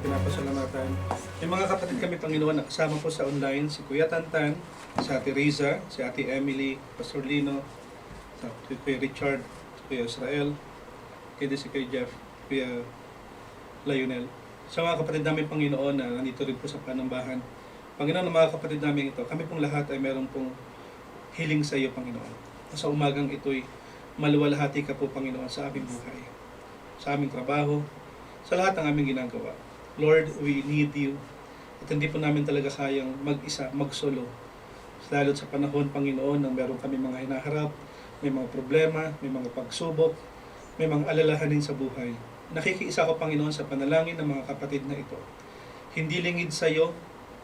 pinapasalamatan. Yung mga kapatid kami, Panginoon, na kasama po sa online, si Kuya Tantan, si Ate Riza, si Ate Emily, Pastor Lino, si Kuya Richard, si Kuya Israel, si Kuya Jeff, Kuya Lionel. Sa mga kapatid namin, Panginoon, na nandito rin po sa Panambahan. Panginoon, ng mga kapatid namin ito, kami pong lahat ay meron pong healing sa iyo, Panginoon. Sa umagang ito'y maluwalhati ka po, Panginoon, sa aming buhay, sa aming trabaho, sa lahat ng aming ginagawa. Lord, we need you. At hindi po namin talaga kayang mag-isa, mag-solo. Lalo sa panahon, Panginoon, nang meron kami mga hinaharap, may mga problema, may mga pagsubok, may mga alalahanin sa buhay. Nakikiisa ko, Panginoon, sa panalangin ng mga kapatid na ito. Hindi lingid sa iyo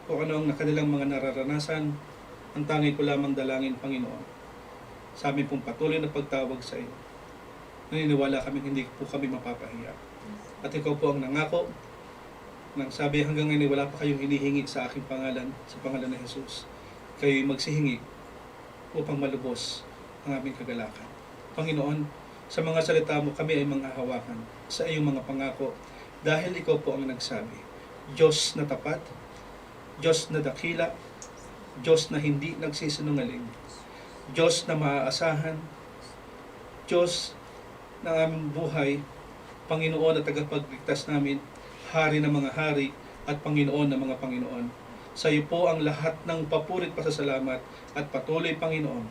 kung ano ang kanilang mga nararanasan. Ang tangi ko lamang dalangin, Panginoon, sa amin pong patuloy na pagtawag sa iyo. Naniniwala kami hindi po kami mapapahiya. At ikaw po ang nangako nang sabi hanggang ngayon wala pa kayong hinihingi sa aking pangalan, sa pangalan ng Jesus. Kayo'y magsihingi upang malubos ang aming kagalakan. Panginoon, sa mga salita mo kami ay manghahawakan sa iyong mga pangako dahil ikaw po ang nagsabi. Diyos na tapat, Diyos na dakila, Diyos na hindi nagsisinungaling, Diyos na maaasahan, Diyos ng aming buhay, Panginoon at tagapagligtas namin, Hari ng mga hari at Panginoon ng mga Panginoon. Sa iyo po ang lahat ng papurit pasasalamat at patuloy, Panginoon,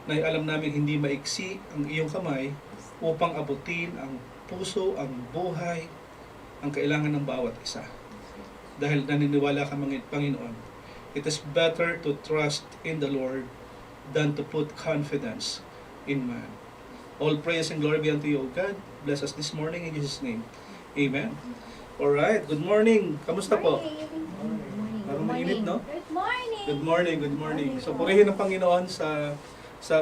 na alam namin hindi maiksi ang iyong kamay upang abutin ang puso, ang buhay, ang kailangan ng bawat isa. Dahil naniniwala ka, Panginoon, it is better to trust in the Lord than to put confidence in man. All praise and glory be unto you, O God. Bless us this morning in Jesus' name. Amen. Alright, good morning. Kamusta po? Parang mainit, no? Good morning. Good morning, good morning. So, purihin ng Panginoon sa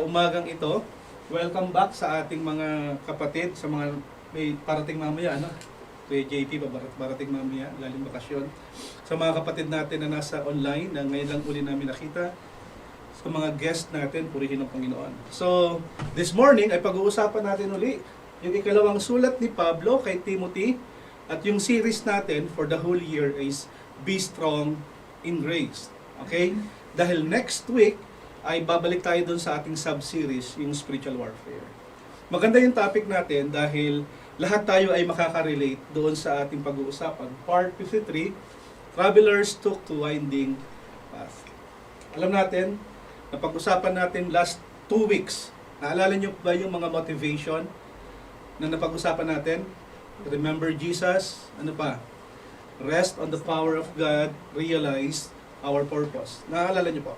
umagang ito. Welcome back sa ating mga kapatid, sa mga may parating mamaya, ano? Kuya JP, parating mamaya, lalim bakasyon. Sa mga kapatid natin na nasa online, na ngayon lang uli namin nakita. Sa mga guest natin, purihin ng Panginoon. So, this morning ay pag-uusapan natin uli yung ikalawang sulat ni Pablo kay Timothy. At yung series natin for the whole year is Be Strong in Grace. Okay? Dahil next week ay babalik tayo dun sa ating sub-series, yung Spiritual Warfare. Maganda yung topic natin dahil lahat tayo ay makaka-relate doon sa ating pag-uusapan. Part 53, Travelers Took to Winding Path. Alam natin, napag-usapan natin last 2 weeks. Naalala nyo ba yung mga motivation na napag-usapan natin? Remember Jesus, ano pa? Rest on the power of God, realize our purpose. Naalala niyo po?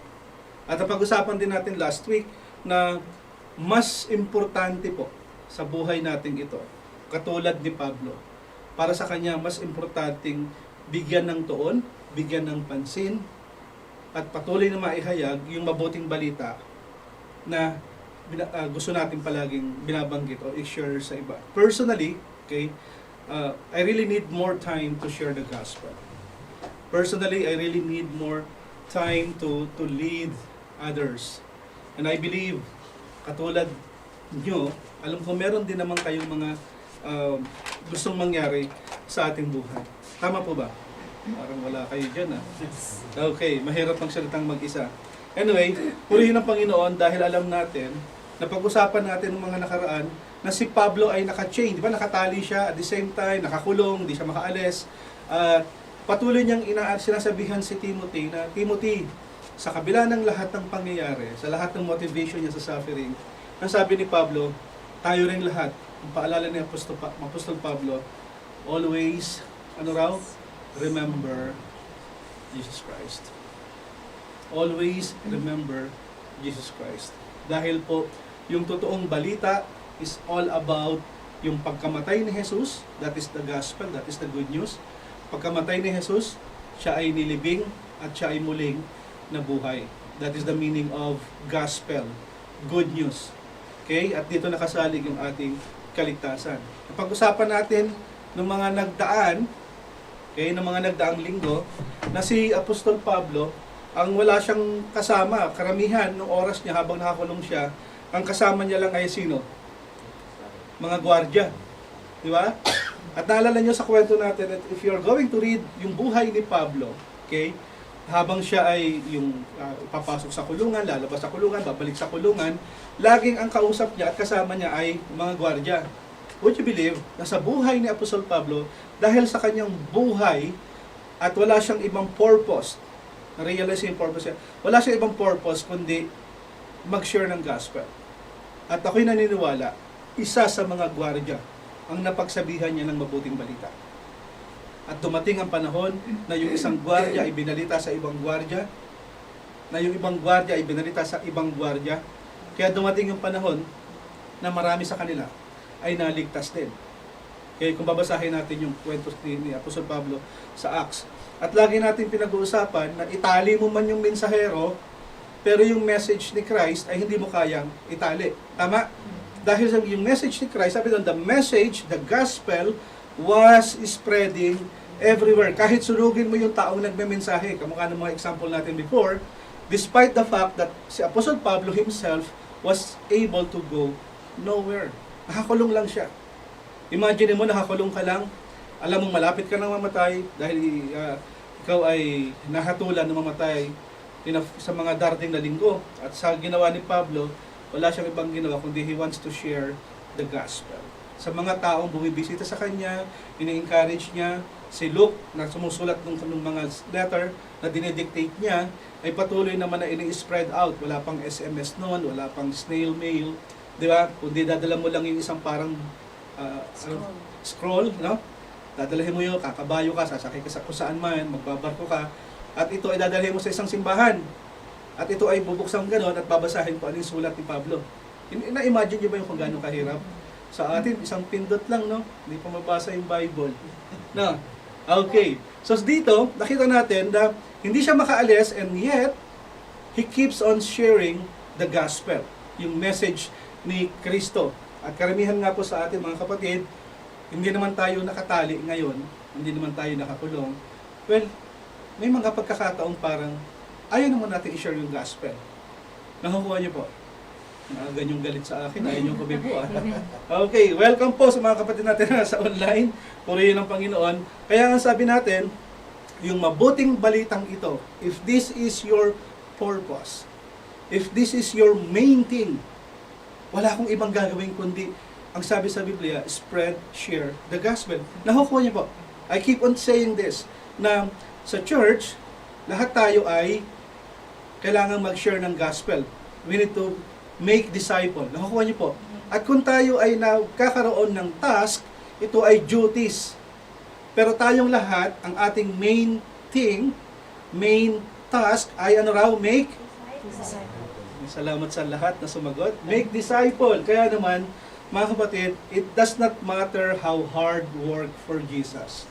At napag-usapan din natin last week na mas importante po sa buhay natin ito, katulad ni Pablo, para sa kanya mas importanteng bigyan ng tuon, bigyan ng pansin, at patuloy na maihayag yung mabuting balita na gusto natin palaging binabanggit o i-share sa iba. Personally, okay, I really need more time to share the gospel. Personally, I really need more time to lead others. And I believe, katulad nyo, alam ko meron din naman kayong mga gustong mangyari sa ating buhay. Tama po ba? Parang wala kayo dyan, ah. Okay, mahirap magsalitang mag-isa. Anyway, purihin ng Panginoon dahil alam natin, napag-usapan natin ng mga nakaraan, na si Pablo ay naka-chain, di ba? Nakatali siya at the same time, nakakulong, di siya makaalis. Patuloy niyang sinasabihan si Timothy na, Timothy, sa kabila ng lahat ng pangyayari, sa lahat ng motivation niya sa suffering, ang sabi ni Pablo, tayo rin lahat, ang paalala ni Apostol Pablo, always, ano raw? Remember Jesus Christ. Always remember Jesus Christ. Dahil po, yung totoong balita is all about yung pagkamatay ni Jesus, that is the gospel, that is the good news. Pagkamatay ni Jesus, siya ay nilibing at siya ay muling nabuhay. That is the meaning of gospel, good news. Okay? At dito nakasalig yung ating kaligtasan. Pag-usapan natin ng mga nagdaan, okay, ng mga nagdaang linggo, na si Apostol Pablo, ang wala siyang kasama, karamihan ng oras niya habang nakakulong siya, ang kasama niya lang ay sino? Mga gwardya. Di ba? At naalala nyo sa kwento natin that if you're going to read yung buhay ni Pablo, okay, habang siya ay yung papasok sa kulungan, lalabas sa kulungan, babalik sa kulungan, laging ang kausap niya at kasama niya ay mga gwardya. Would you believe na sa buhay ni Apostol Pablo, dahil sa kanyang buhay at wala siyang ibang purpose, na-realize yung purpose niya, wala siyang ibang purpose kundi mag-share ng gospel. At ako'y naniniwala, isa sa mga gwardya ang napagsabihan niya ng mabuting balita. At dumating ang panahon na yung isang gwardya ay binalita sa ibang gwardya, na yung ibang gwardya ay binalita sa ibang gwardya. Kaya dumating yung panahon na marami sa kanila ay naligtas din. Kaya kung babasahin natin yung kwento ni Apostol Pablo sa Acts, at lagi natin pinag-uusapan na itali mo man yung mensahero, pero yung message ni Christ ay hindi mo kayang itali. Tama? Dahil yung message ni Christ, sabi doon, the message, the gospel, was spreading everywhere. Kahit sunugin mo yung taong nagme-mensahe, kamukha ng mga example natin before, despite the fact that si Apostle Pablo himself was able to go nowhere. Nakakulong lang siya. Imagine mo, nakakulong ka lang, alam mong malapit ka nang mamatay dahil ikaw ay nahatulan ng mamatay sa mga darating na linggo. At sa ginawa ni Pablo, wala siyang ibang ginawa kundi he wants to share the gospel. Sa mga taong bumibisita sa kanya, ini-encourage niya, si Luke na sumusulat ng mga letter na dinedictate niya, ay patuloy naman na ini-spread out. Wala pang SMS noon, wala pang snail mail, di ba? Kundi dadala mo lang yung isang parang scroll, no? Dadalhin mo yun, kakabayo ka, sasakay ka sa kung saan man, magbabarko ka, at ito ay dadalhin mo sa isang simbahan. At ito ay bubuksan gano'n at babasahin po ano yung sulat ni Pablo. Na-imagine niyo ba yung kung gano'ng kahirap? Sa atin, isang pindot lang, no? Hindi pa mabasa yung Bible. No? Okay. So dito, nakita natin na hindi siya makaalis and yet, he keeps on sharing the gospel. Yung message ni Kristo. At karamihan nga po sa atin, mga kapatid, hindi naman tayo nakatali ngayon, hindi naman tayo nakakulong. Well, may mga pagkakataong parang ayaw naman natin i-share yung gospel. Nakukuha niyo po. Ganyong galit sa akin, ayaw niyo kumibo. Okay, welcome po sa mga kapatid natin na sa online. Purihin ng Panginoon. Kaya nga sabi natin, yung mabuting balitang ito, if this is your purpose, if this is your main thing, wala akong ibang gagawin kundi, ang sabi sa Biblia, spread, share the gospel. Nakukuha niyo po. I keep on saying this, na sa church, lahat tayo ay kailangan mag-share ng gospel. We need to make disciple. Nakukuha niyo po. At kung tayo ay nagkakaroon ng task, ito ay duties. Pero tayong lahat, ang ating main thing, main task ay ano raw? Make disciple. Salamat sa lahat na sumagot. Make disciple. Kaya naman, mga kapatid, it does not matter how hard work for Jesus.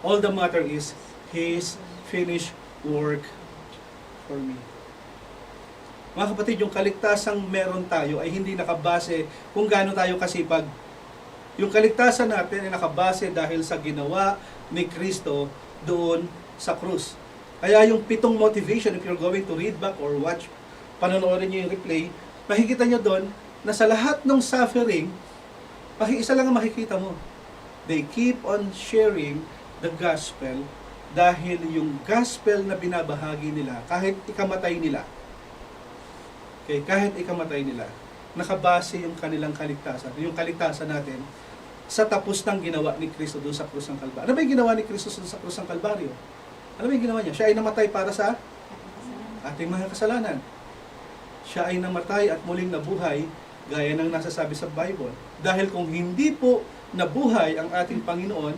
All the matter is His finished work for me. Mga kapatid, yung kaligtasang meron tayo ay hindi nakabase kung gaano tayo kasipag. Yung kaligtasan natin ay nakabase dahil sa ginawa ni Kristo doon sa krus. Kaya yung 7 motivation, if you're going to read back or watch, panonoorin nyo yung replay, makikita nyo doon na sa lahat ng suffering, isa lang ang makikita mo. They keep on sharing the gospel dahil yung gospel na binabahagi nila, kahit ikamatay nila, okay, kahit ikamatay nila, nakabase yung kanilang kaligtasan, yung kaligtasan natin, sa tapos ng ginawa ni Kristo doon sa krus ng Kalbaryo. Ano ba yung ginawa ni Kristo doon sa krus ng Kalbaryo? Ano ba yung ginawa niya? Siya ay namatay para sa ating mga kasalanan. Siya ay namatay at muling nabuhay, gaya ng nasasabi sa Bible. Dahil kung hindi po nabuhay ang ating Panginoon,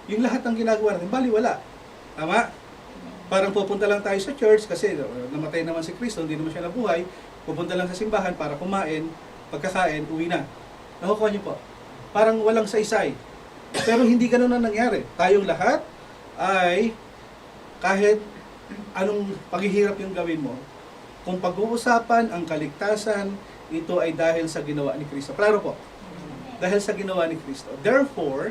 yung lahat ng ginagawa natin, baliwala. Tama? Parang pupunta lang tayo sa church kasi namatay naman si Kristo, hindi naman siya nabuhay. Pupunta lang sa simbahan para kumain, pagkakain, uwi na. Nakukuha niyo po. Parang walang saysay. Pero hindi ganun ang nangyari. Tayong lahat ay kahit anong paghihirap yung gawin mo, kung pag-uusapan ang kaligtasan, ito ay dahil sa ginawa ni Kristo. Klaro po. Dahil sa ginawa ni Kristo. Therefore,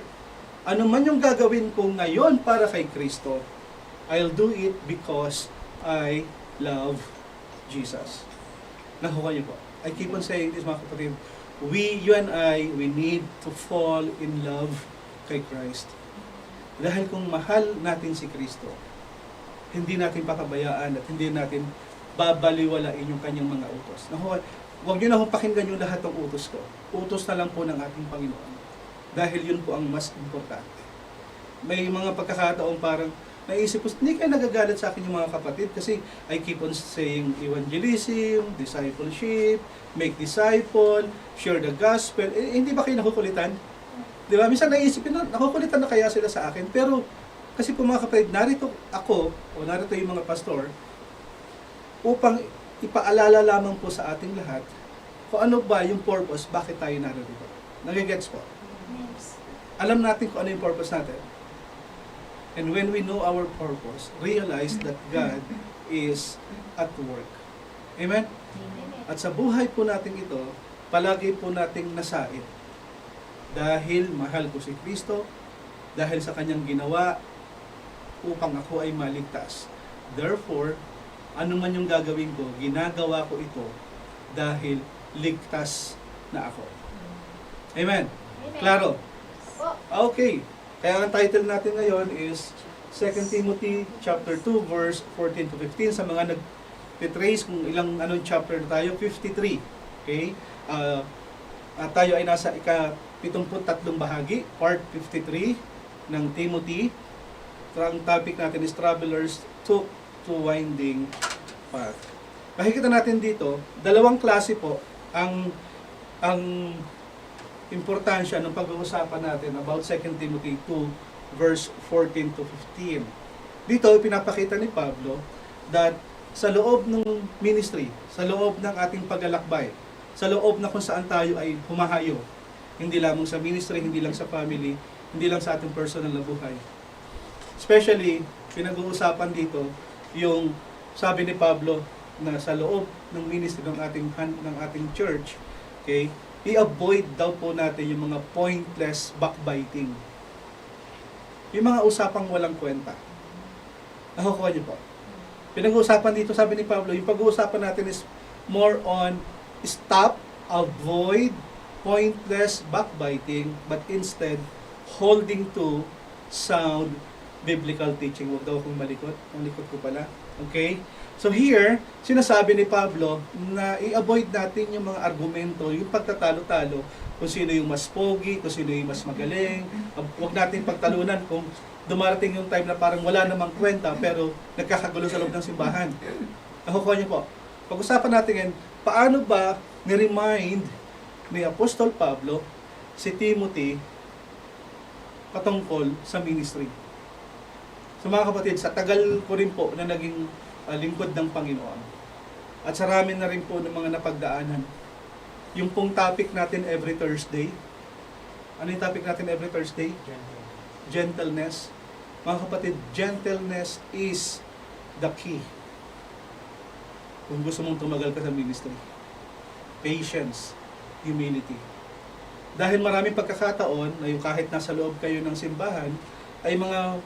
ano man yung gagawin ko ngayon para kay Kristo, I'll do it because I love Jesus. Nakuha niyo po. I keep on saying this, mga kapatid. You and I, we need to fall in love kay Christ. Dahil kung mahal natin si Kristo, hindi natin papabayaan at hindi natin babaliwalain yung kanyang mga utos. Naku, huwag nyo na hong pakinggan yung lahat ng utos ko. Utos na lang po ng ating Panginoon. Dahil yun po ang mas importante. May mga pagkakataong parang naisip ko, hindi kayo nagagalit sa akin yung mga kapatid kasi I keep on saying evangelism, discipleship, make disciple, share the gospel. Hindi ba kayo nakukulitan? Di ba? Minsan naisip ko, nakukulitan na kaya sila sa akin. Pero kasi po mga kapatid, narito ako o narito yung mga pastor upang ipaalala lamang po sa ating lahat kung ano ba yung purpose, bakit tayo narito. Nagigets po? Yes. Alam natin kung ano yung purpose natin. And when we know our purpose, realize that God is at work. Amen? Amen. At sa buhay po natin ito, palagi po nating nasait. Dahil mahal ko si Kristo, dahil sa kanyang ginawa, upang ako ay maligtas. Therefore, ano man yung gagawin ko, ginagawa ko ito dahil ligtas na ako. Amen? Amen. Klaro? Po. Okay. Kaya ang title natin ngayon is 2 Timothy chapter 2 verse 14 to 15. Sa mga nag-trace kung ilang anong chapter na tayo, 53. Okay? At tayo ay nasa ika-73 bahagi, part 53 ng Timothy. So, ang topic natin is Travelers to Winding Path. Makikita natin dito, dalawang klase po ang importansya ng pag-uusapan natin about 2 Timothy 2 verse 14 to 15. Dito, pinapakita ni Pablo that sa loob ng ministry, sa loob ng ating paglalakbay, sa loob na kung saan tayo ay humahayo, hindi lamang sa ministry, hindi lang sa family, hindi lang sa ating personal na buhay. Especially, pinag-uusapan dito yung sabi ni Pablo na sa loob ng ministry ng ating church, okay, i-avoid daw po natin yung mga pointless backbiting. Yung mga usapang walang kwenta. Nakukuha niyo po. Pinag-uusapan dito, sabi ni Pablo, yung pag-uusapan natin is more on stop, avoid pointless backbiting, but instead, holding to sound biblical teaching. Huwag daw akong malikot. Ang likot ko pala. Okay? So here, sinasabi ni Pablo na i-avoid natin yung mga argumento, yung pagtatalo-talo, kung sino yung mas pogi, kung sino yung mas magaling. Huwag natin pagtalunan kung dumarating yung time na parang wala namang kwenta pero nagkakagulo sa loob ng simbahan. Nakukuha niyo po. Pag-usapan natin ngayon, paano ba ni-remind ni Apostol Pablo si Timothy patungkol sa ministry. So mga kapatid, sa tagal ko rin po na naging lingkod ng Panginoon at sa rami na rin po ng mga napagdaanan, yung pong topic natin every Thursday, ano yung topic natin every Thursday? Gentleness. Mga kapatid, gentleness is the key kung gusto mong tumagal ka sa ministry. Patience, humility. Dahil maraming pagkakataon na yung kahit nasa loob kayo ng simbahan, ay mga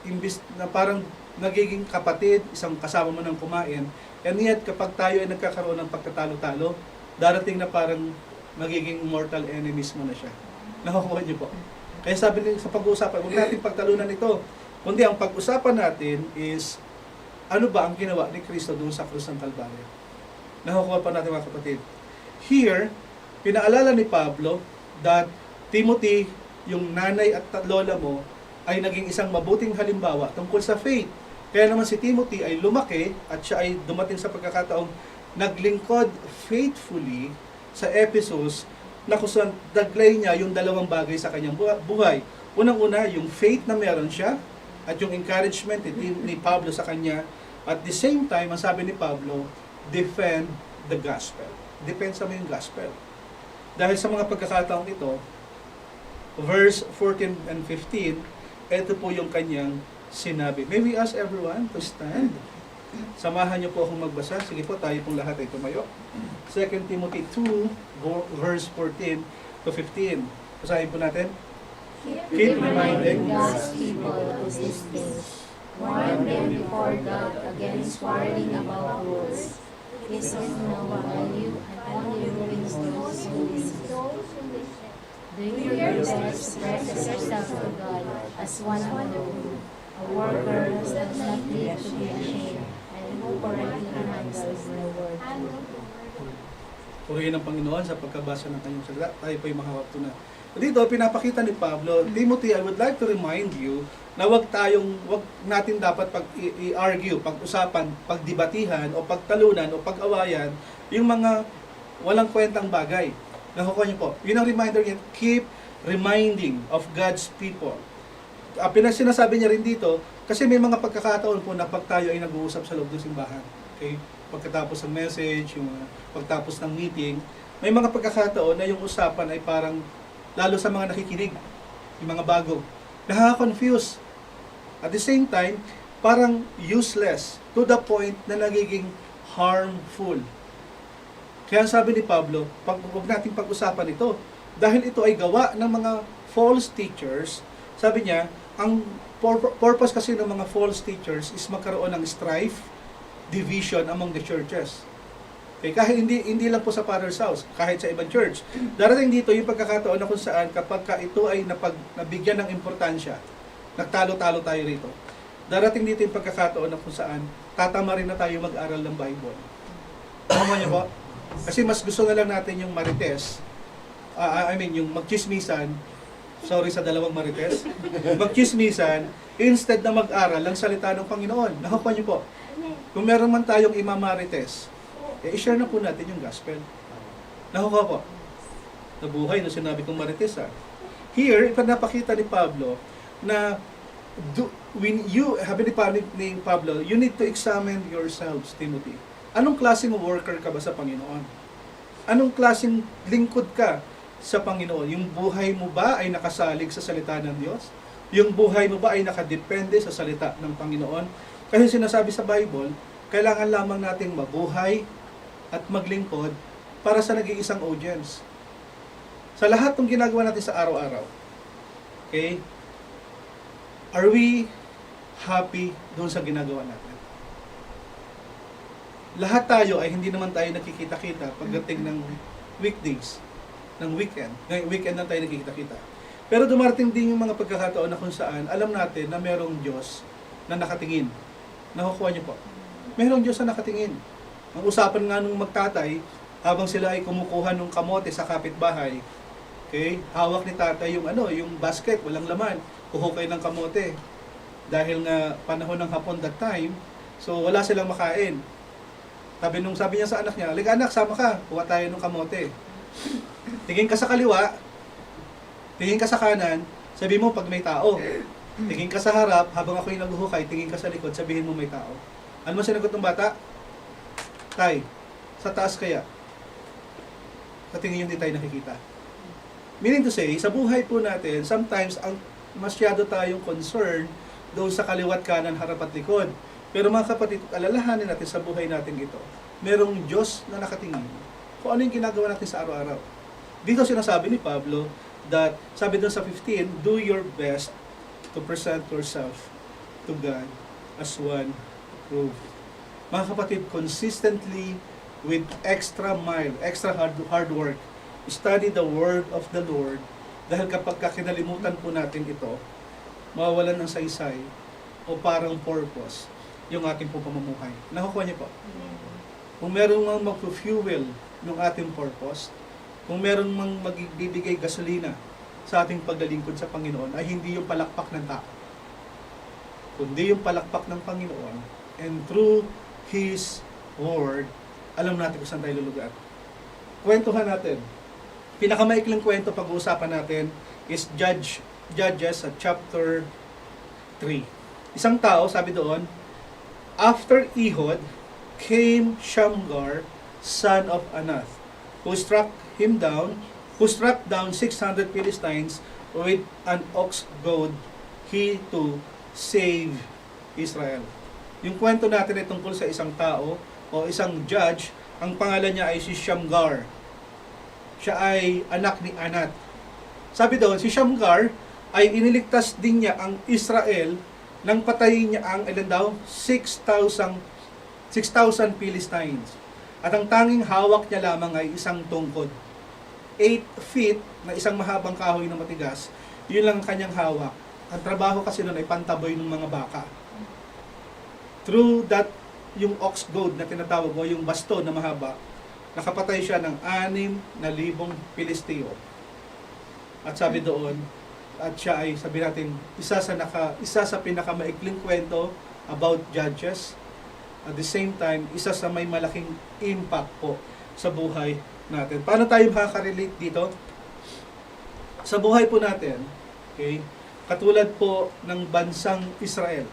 imbis na parang nagiging kapatid, isang kasama mo ng kumain, and yet kapag tayo ay nagkakaroon ng pagkatalo-talo, darating na parang magiging mortal enemies mo na siya. Nakukuha niyo po. Kaya sabi niyo sa pag-uusapan, huwag natin pagtalunan ito. Kundi ang pag-usapan natin is, ano ba ang ginawa ni Kristo doon sa krus ng Kalbaryo? Nakukuha pa natin mga kapatid. Here, pinaalala ni Pablo that Timothy, yung nanay at lola mo, ay naging isang mabuting halimbawa tungkol sa faith. Kaya naman si Timothy ay lumaki at siya ay dumating sa pagkakataong naglingkod faithfully sa Ephesus na kung saan daglay niya yung dalawang bagay sa kanyang buhay. Unang-una, yung faith na meron siya at yung encouragement ni Pablo sa kanya. At the same time, ang sabi ni Pablo, defend the gospel. Depensa mo yung gospel. Dahil sa mga pagkakataong ito, verse 14 and 15, ito po yung kanyang sinabi. May we ask everyone to stand? Samahan niyo po akong magbasa. Sige po, tayo pong lahat ay tumayo. 2 Timothy 2, verse 14 to 15. Basahin po natin. Keep reminding God's people of these things. Warn them before God against quarreling about words. This is no value and only ruins those who listen. Do your best to present yourself to God as one who, a worker who does not need to be ashamed, and who correctly handles the word. Purihin ang Panginoon sa pagkabasa ng kanyang salita. Tayo po yung makakapto na. Dito, pinapakita ni Pablo, Timothy, I would like to remind you na wag natin dapat i-argue, pag-usapan, pagdibatihan, o pagtalunan, o pag-awayan, yung mga walang kwentang bagay. Nakukuha niyo po. Yun ang reminder niya, keep reminding of God's people. Sinasabi niya rin dito, kasi may mga pagkakataon po na pag tayo ay nag-uusap sa loob ng simbahan. Okay? Pagkatapos ng message, yung pagtapos ng meeting, may mga pagkakataon na yung usapan ay parang, lalo sa mga nakikinig, yung mga bago, nakaka-confuse. At the same time, parang useless to the point na nagiging harmful. Kaya sabi ni Pablo, huwag nating pag-usapan ito. Dahil ito ay gawa ng mga false teachers, sabi niya, ang purpose kasi ng mga false teachers is magkaroon ng strife, division among the churches. Okay, kahit hindi lang po sa Father's house, kahit sa ibang church. Darating dito yung pagkakataon na kung saan kapag ito ay nabigyan ng importansya, nagtalo-talo tayo rito. Darating dito yung pagkakataon na kung saan tatama rin na tayo mag-aral ng Bible. Tama niyo po? Kasi mas gusto na lang natin yung marites, yung magchismisan, sorry sa dalawang marites, magchismisan, instead na mag-aral ng salita ng Panginoon. Nakukuha niyo po? Kung meron man tayong imamarites, i-share na po natin yung gospel. Nakukuha po? Nabuhay na sinabi kong marites ha. Here, ipinapakita ni Pablo na sabi ni Pablo, you need to examine yourselves, Timothy. Anong klaseng worker ka ba sa Panginoon? Anong klaseng lingkod ka sa Panginoon? Yung buhay mo ba ay nakasalig sa salita ng Diyos? Yung buhay mo ba ay nakadepende sa salita ng Panginoon? Kasi sinasabi sa Bible, kailangan lamang nating mabuhay at maglingkod para sa nag-iisang audience. Sa lahat ng ginagawa natin sa araw-araw, okay? Are we happy doon sa ginagawa natin? Lahat tayo ay hindi naman tayo nakikita-kita pagdating ng weekdays, ng weekend. Ngayong weekend na tayo nakikita-kita. Pero dumarating din yung mga pagkakataon na kung saan alam natin na merong Diyos na nakatingin. Nakukuha niyo po. Merong Diyos na nakatingin. Ang usapan nga nung magtatay, habang sila ay kumukuha ng kamote sa kapitbahay, okay, hawak ni tatay yung basket, walang laman, kuhukay ng kamote. Dahil nga panahon ng hapon that time, so wala silang makain. Sabi niya sa anak niya, "Liga anak, sama ka, kuha tayo ng kamote." Tingin ka sa kaliwa, tingin ka sa kanan, sabi mo pag may tao. Tingin ka sa harap, habang ako'y naghuhukay, tingin ka sa likod, sabihin mo may tao. Ano man sinagot ng bata? Tay, sa taas kaya? Sa tingin yung hindi tayo nakikita. Meaning to say, sa buhay po natin, sometimes masyado tayong concerned doon sa kaliwat, kanan, harap at likod. Pero mga kapatid, alalahanin natin sa buhay natin ito, merong Diyos na nakatingin kung ano yung ginagawa natin sa araw-araw. Dito sinasabi ni Pablo that, sabi doon sa 15, do your best to present yourself to God as one approved. Mga kapatid, consistently with extra mile, extra hard work, study the word of the Lord, dahil kapag kinalimutan po natin ito, mawawalan ng saysay o parang purpose yung ating po pamumuhay. Nakukuha niyo po? Kung meron mang mag-fuel yung ating purpose, kung meron mang magbibigay gasolina sa ating paglalingkod sa Panginoon, ay hindi yung palakpak ng tao, kundi yung palakpak ng Panginoon, and through His Word, alam natin kung saan tayo lulugar. Kwentuhan natin. Pinakamaikling kwento pag-uusapan natin is Judges chapter 3. Isang tao, sabi doon, after Ehud came Shamgar, son of Anath, who struck down 600 Philistines with an ox goad, he to save Israel. Yung kwento natin ay tungkol sa isang tao o isang judge, ang pangalan niya ay si Shamgar. Siya ay anak ni Anath. Sabi doon, si Shamgar ay iniligtas din niya ang Israel nang patayin niya ang 6,000 Philistines. At ang tanging hawak niya lamang ay isang tungkod. 8 feet na isang mahabang kahoy na matigas, yun lang ang kanyang hawak. Ang trabaho kasi nun ay pantaboy ng mga baka. Through that, yung ox goad na tinatawag mo, yung basto na mahaba, nakapatay siya ng 6,000 Pilisteo. At sabi doon, at siya ay, sabi natin, isa sa pinakamaikling kwento about Judges. At the same time, isa sa may malaking impact po sa buhay natin. Paano tayo makaka-relate dito? Sa buhay po natin, okay, katulad po ng bansang Israel.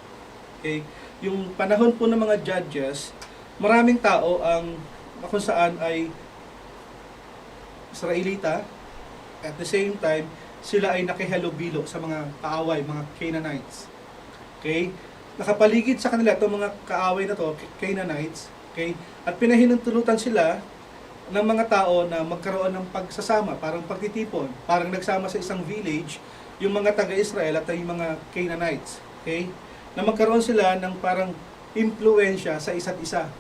Okay, yung panahon po ng mga judges, maraming tao ang kung saan ay Israelita, at the same time, sila ay nakihalubilo sa mga kaaway, mga Canaanites. Okay? Nakapaligid sa kanila itong mga kaaway na to, Canaanites, okay? At pinahinutulutan sila ng mga tao na magkaroon ng pagsasama, parang pagtitipon, parang nagsama sa isang village, yung mga taga-Israel at yung mga Canaanites, okay? Na magkaroon sila ng parang impluensya sa isa't isa.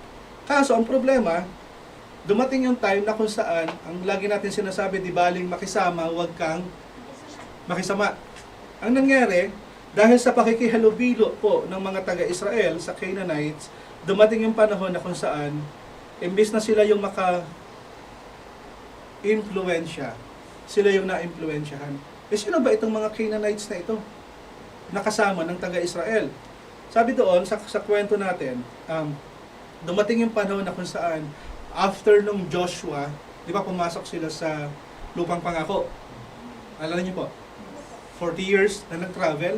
Kaso, ang problema, dumating yung time na kung saan, ang lagi natin sinasabi, di baling makisama, huwag kang makisama. Ang nangyari, dahil sa pakikihalubilo po ng mga taga-Israel sa Canaanites, dumating yung panahon na kung saan, imbis na sila yung maka-influensya, sila yung na-influensyahan. Sino ba itong mga Canaanites na ito? Nakasama ng taga-Israel. Sabi doon, sa kwento natin, dumating yung panahon na kung saan, after nung Joshua, di ba pumasok sila sa lupang pangako? Alam niyo po, 40 years na nag-travel,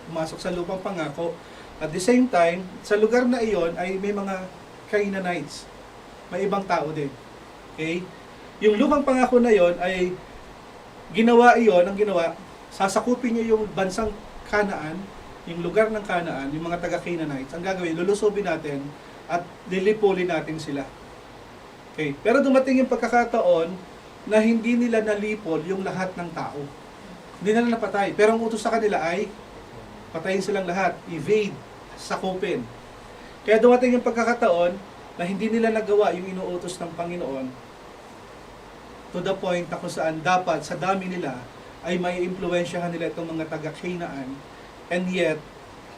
pumasok sa lupang pangako. At the same time, sa lugar na iyon ay may mga Canaanites. May ibang tao din. Okay? Yung lupang pangako na iyon ay ang ginawa, sasakupin niyo yung bansang Kanaan, yung lugar ng Kanaan, yung mga taga-Canaanites. Ang gagawin, lulusubin natin at lilipulin natin sila. Okay? Pero dumating yung pagkakataon na hindi nila nalipol yung lahat ng tao. Hindi nila napatay. Pero ang utos sa kanila ay patayin silang lahat, evade, sakupin. Kaya dumating yung pagkakataon na hindi nila nagawa yung inuutos ng Panginoon to the point na kung saan dapat sa dami nila ay may impluwensyahan nila itong mga taga-Canaan, and yet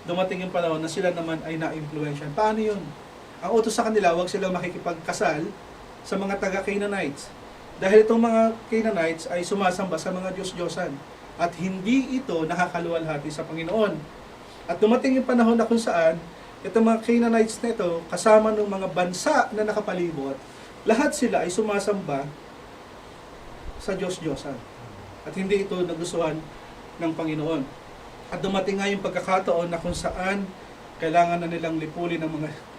dumating yung panahon na sila naman ay na-impluwensyahan. Paano yun? Ang utos sa kanila, huwag silang makikipagkasal sa mga taga-Canaanites. Dahil itong mga Canaanites ay sumasamba sa mga Diyos-Diyosan. At hindi ito nakakaluwalhati sa Panginoon. At dumating yung panahon na kung saan, itong mga Canaanites na ito, kasama ng mga bansa na nakapalibot, lahat sila ay sumasamba sa Diyos-Diyosan. At hindi ito nagustuhan ng Panginoon. At dumating nga yung pagkakataon na kung saan kailangan na nilang lipulin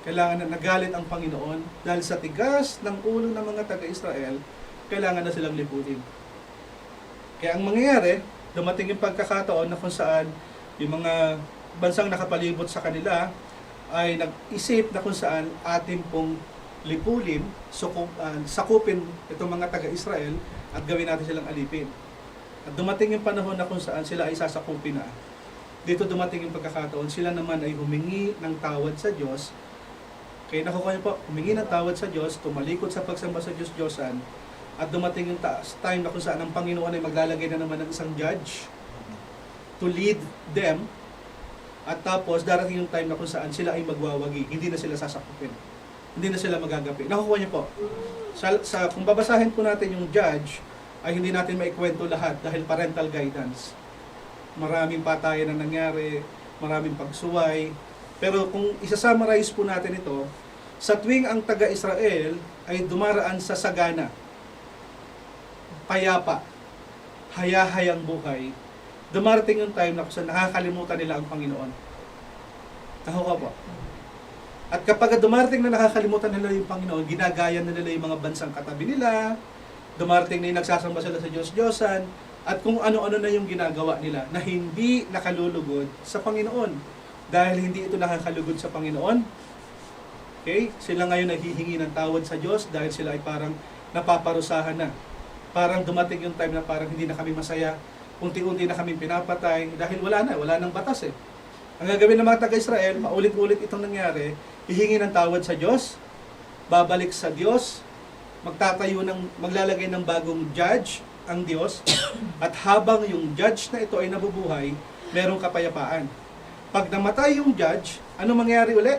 kailangan na nagalit ang Panginoon dahil sa tigas ng ulo ng mga taga-Israel, kailangan na silang lipulin. Kaya ang mangyayari, dumating yung pagkakataon na kung saan yung mga bansang nakapalibot sa kanila ay nag-isip na kung saan atin pong lipulin, sakupin itong mga taga-Israel at gawin natin silang alipin. At dumating yung panahon na kung saan sila ay sasakupin na. Dito dumating yung pagkakataon, sila naman ay humingi ng tawad sa Diyos. Kaya nakukuha niyo po, humingi ng tawad sa Diyos, tumalikod sa pagsamba sa Diyos-Diyosan, at dumating yung time na kung saan ang Panginoon ay maglalagay na naman ng isang judge to lead them, at tapos darating yung time na kung saan sila ay magwawagi, hindi na sila sasakupin, hindi na sila magagapi. Nakukuha niyo po, kung babasahin po natin yung judge, ay hindi natin maikwento lahat dahil parental guidance. Maraming patayan na nangyari, maraming pagsuway. Pero kung isa-summarize po natin ito, sa tuwing ang taga-Israel ay dumaraan sa sagana, payapa, haya-hayang buhay, dumarating yung time na kung saan nakakalimutan nila ang Panginoon. Nakuha po. At kapag dumarating na nakakalimutan nila yung Panginoon, ginagaya na nila yung mga bansang katabi nila, dumarating na yung nagsasamba sila sa Diyos-Diyosan, at kung ano-ano na yung ginagawa nila na hindi nakalulugod sa Panginoon. Dahil hindi ito nakakalugod sa Panginoon, okay? Sila ngayon naghihingi ng tawad sa Diyos dahil sila ay parang napaparusahan na. Parang dumating yung time na parang hindi na kami masaya, unti-unti na kami pinapatay dahil wala nang batas eh. Ang gagawin ng mga taga-Israel, paulit-ulit itong nangyari, hihingi ng tawad sa Diyos, babalik sa Diyos, maglalagay ng bagong judge ang Diyos, at habang yung judge na ito ay nabubuhay, merong kapayapaan. Pag namatay yung judge, ano mangyayari uli?